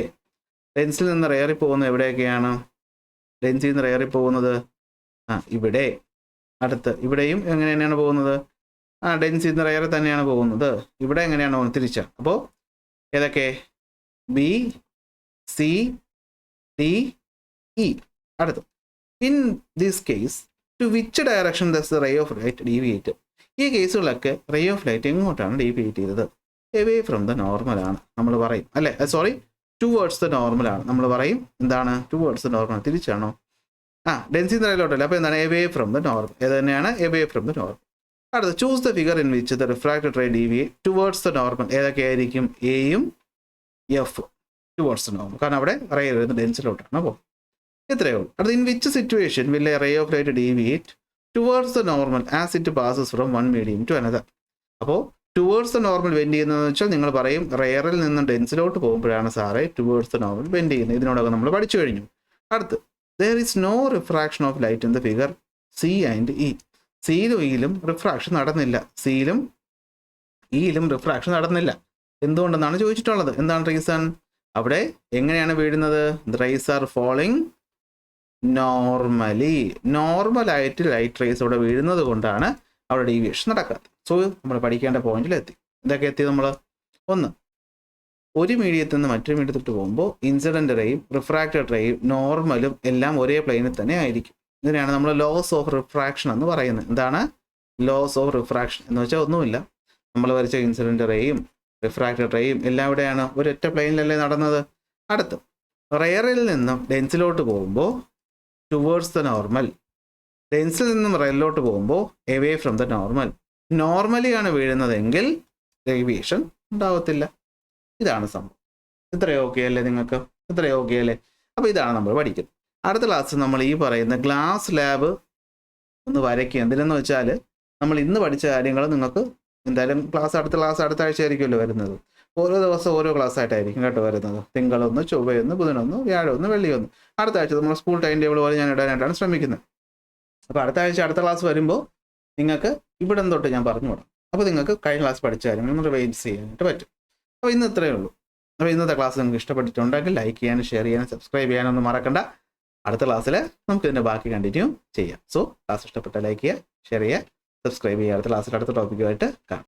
ഡെൻസിൽ നിന്ന് റെയറിൽ പോകുന്നത് എവിടെയൊക്കെയാണ്? ഡെൻസിൽ നിന്ന് റെയറിൽ പോകുന്നത് ഇവിടെ. അടുത്ത് ഇവിടെയും എങ്ങനെ തന്നെയാണ് പോകുന്നത്? ഡെൻസിൽ നിന്ന് റെയറിൽ തന്നെയാണ് പോകുന്നത്. ഇവിടെ എങ്ങനെയാണ് പോകുന്നത്? തിരിച്ചാണ്. അപ്പോൾ ഏതൊക്കെ? B, C, D, E. അടുത്ത്, in this case to which direction does ray of light deviate? ഈ കേസുകളൊക്കെ റേ ഓഫ് ലൈറ്റ് എങ്ങോട്ടാണ് ഡീവിയേറ്റ് ചെയ്തത്? എവേ ഫ്രം ദ നോർമലാണ് നമ്മൾ പറയും അല്ലേ? സോറി, ടുവേർഡ്സ് ദ നോർമലാണ് നമ്മൾ പറയും. എന്താണ് ടുവേർഡ്സ് ദ നോർമൽ? തിരിച്ചാണോ? ഡെൻസിൽ നിന്ന് റേയിലോട്ടല്ല. അപ്പോൾ എന്താണ്? Away from the normal. ഏത് തന്നെയാണ്? Away from the normal. അടുത്ത്, choose the figure in which the refracted ray deviate towards the normal. ഏതൊക്കെ ആയിരിക്കും? എയും എഫ് ടുവേർഡ്സ് ദ നോർമൽ. കാരണം അവിടെ റേ വരുന്നത് ഡെൻസിലോട്ടാണ്. അപ്പോൾ ഇത്രയേ ഉള്ളൂ. അടുത്ത്, in which situation will a ray of light deviate towards the normal as it passes from one medium to another? അപ്പോൾ ടുവേർഡ്സ് ദ നോർമൽ ബെൻഡ് ചെയ്യുന്നതെന്ന് വെച്ചാൽ നിങ്ങൾ പറയും റെയറിൽ നിന്നും ഡെൻസിലോട്ട് പോകുമ്പോഴാണ് സാറേ ടുവേർഡ്സ് ദ നോർമൽ ബെൻഡ് ചെയ്യുന്നത്. ഇതിനോടൊക്കെ നമ്മൾ പഠിച്ചു കഴിഞ്ഞു. അടുത്ത്, there is no refraction of light in the figure C and E. സിയിലും ഇയിലും റിഫ്രാക്ഷൻ നടന്നില്ല. സിയിലും ഇയിലും റിഫ്രാക്ഷൻ നടന്നില്ല. എന്തുകൊണ്ടെന്നാണ് ചോദിച്ചിട്ടുള്ളത്. എന്താണ് റീസൺ? അവിടെ എങ്ങനെയാണ് വീഴുന്നത്? the rays are falling normally. നോർമലായിട്ട് ലൈറ്റ് റേസ് അവിടെ വീഴുന്നത് കൊണ്ടാണ് അവിടെ ഡീവിയേഷൻ നടക്കാത്തത്. സോ നമ്മൾ പഠിക്കേണ്ട പോയിന്റിലെത്തി. ഇതൊക്കെ എത്തി നമ്മൾ. ഒന്ന്, ഒരു മീഡിയത്തിൽ നിന്ന് മറ്റൊരു മീഡിയത്തിട്ട് പോകുമ്പോൾ ഇൻസിഡന്റ് റേയും റിഫ്രാക്റ്റഡ് റേയും നോർമലും എല്ലാം ഒരേ പ്ലെയിനിൽ തന്നെ ആയിരിക്കും. ഇതിനെയാണ് നമ്മൾ ലോസ് ഓഫ് റിഫ്രാക്ഷൻ എന്ന് പറയുന്നത്. എന്താണ് ലോസ് ഓഫ് റിഫ്രാക്ഷൻ എന്ന് വെച്ചാൽ ഒന്നുമില്ല, നമ്മൾ വരച്ച ഇൻസിഡന്റ് റേയും റിഫ്രാക്റ്റഡ് റേയും എല്ലാം ഇവിടെയാണ് ഒരൊറ്റ പ്ലെയിനിലല്ലേ നടന്നത്. അടുത്ത്, റെയറിൽ നിന്നും ഡെൻസിലോട്ട് പോകുമ്പോൾ ടുവേർഡ്സ് ദ നോർമൽ, ഡെൻസിൽ നിന്നും റെയറിലോട്ട് പോകുമ്പോൾ എവേ ഫ്രം ദ നോർമൽ. നോർമലിയാണ് വീഴുന്നതെങ്കിൽ ഡീവിയേഷൻ ഉണ്ടാവത്തില്ല. ഇതാണ് സംഭവം. ഇത്രയും ഓക്കെ അല്ലേ നിങ്ങൾക്ക്? ഇത്രയും ഓക്കെ അല്ലേ? അപ്പോൾ ഇതാണ് നമ്മൾ പഠിക്കുന്നത്. അടുത്ത ക്ലാസ് നമ്മൾ ഈ പറയുന്ന ഗ്ലാസ് ലാബ് ഒന്ന് വരയ്ക്കുക. എന്തിനെന്ന് വെച്ചാൽ നമ്മൾ ഇന്ന് പഠിച്ച കാര്യങ്ങൾ നിങ്ങൾക്ക് എന്തായാലും അടുത്ത ആഴ്ച ആയിരിക്കുമല്ലോ വരുന്നത്. ഓരോ ദിവസം ഓരോ ക്ലാസ് ആയിട്ടായിരിക്കും കേട്ടോ വരുന്നത്. തിങ്കളൊന്ന്, ചൊവ്വയൊന്ന്, ബുധനൊന്ന്, വ്യാഴമൊന്ന്, വെള്ളിയൊന്ന്. അടുത്ത ആഴ്ച നമ്മൾ സ്കൂൾ ടൈം ടേബിൾ പോലെ ഞാൻ ഇടാനായിട്ടാണ് ശ്രമിക്കുന്നത്. അപ്പോൾ അടുത്ത ആഴ്ച അടുത്ത ക്ലാസ് വരുമ്പോൾ നിങ്ങൾക്ക് ഇവിടെ തൊട്ട് ഞാൻ പറഞ്ഞു വിടാം. അപ്പോൾ നിങ്ങൾക്ക് കഴിഞ്ഞ ക്ലാസ് പഠിച്ച കാര്യങ്ങൾ ഒന്ന് റിവൈസ് ചെയ്യാനായിട്ട് പറ്റും. അപ്പോൾ ഇന്ന് ഇത്രയേ ഉള്ളൂ. അപ്പോൾ ഇന്നത്തെ ക്ലാസ് നിങ്ങൾക്ക് ഇഷ്ടപ്പെട്ടിട്ടുണ്ടെങ്കിൽ ലൈക്ക് ചെയ്യാനും ഷെയർ ചെയ്യാനും സബ്സ്ക്രൈബ് ചെയ്യാനൊന്നും മറക്കണ്ട. അടുത്ത ക്ലാസ്സിൽ നമുക്ക് ഇതിൻ്റെ ബാക്കി കണ്ടിന്യൂ ചെയ്യാം. സോ ക്ലാസ് ഇഷ്ടപ്പെട്ട ലൈക്ക് ചെയ്യുക, ഷെയർ ചെയ്യുക, സബ്സ്ക്രൈബ് ചെയ്യുക. അടുത്ത ക്ലാസ്സിൽ അടുത്ത ടോപ്പിക്കുമായിട്ട് കാണാം.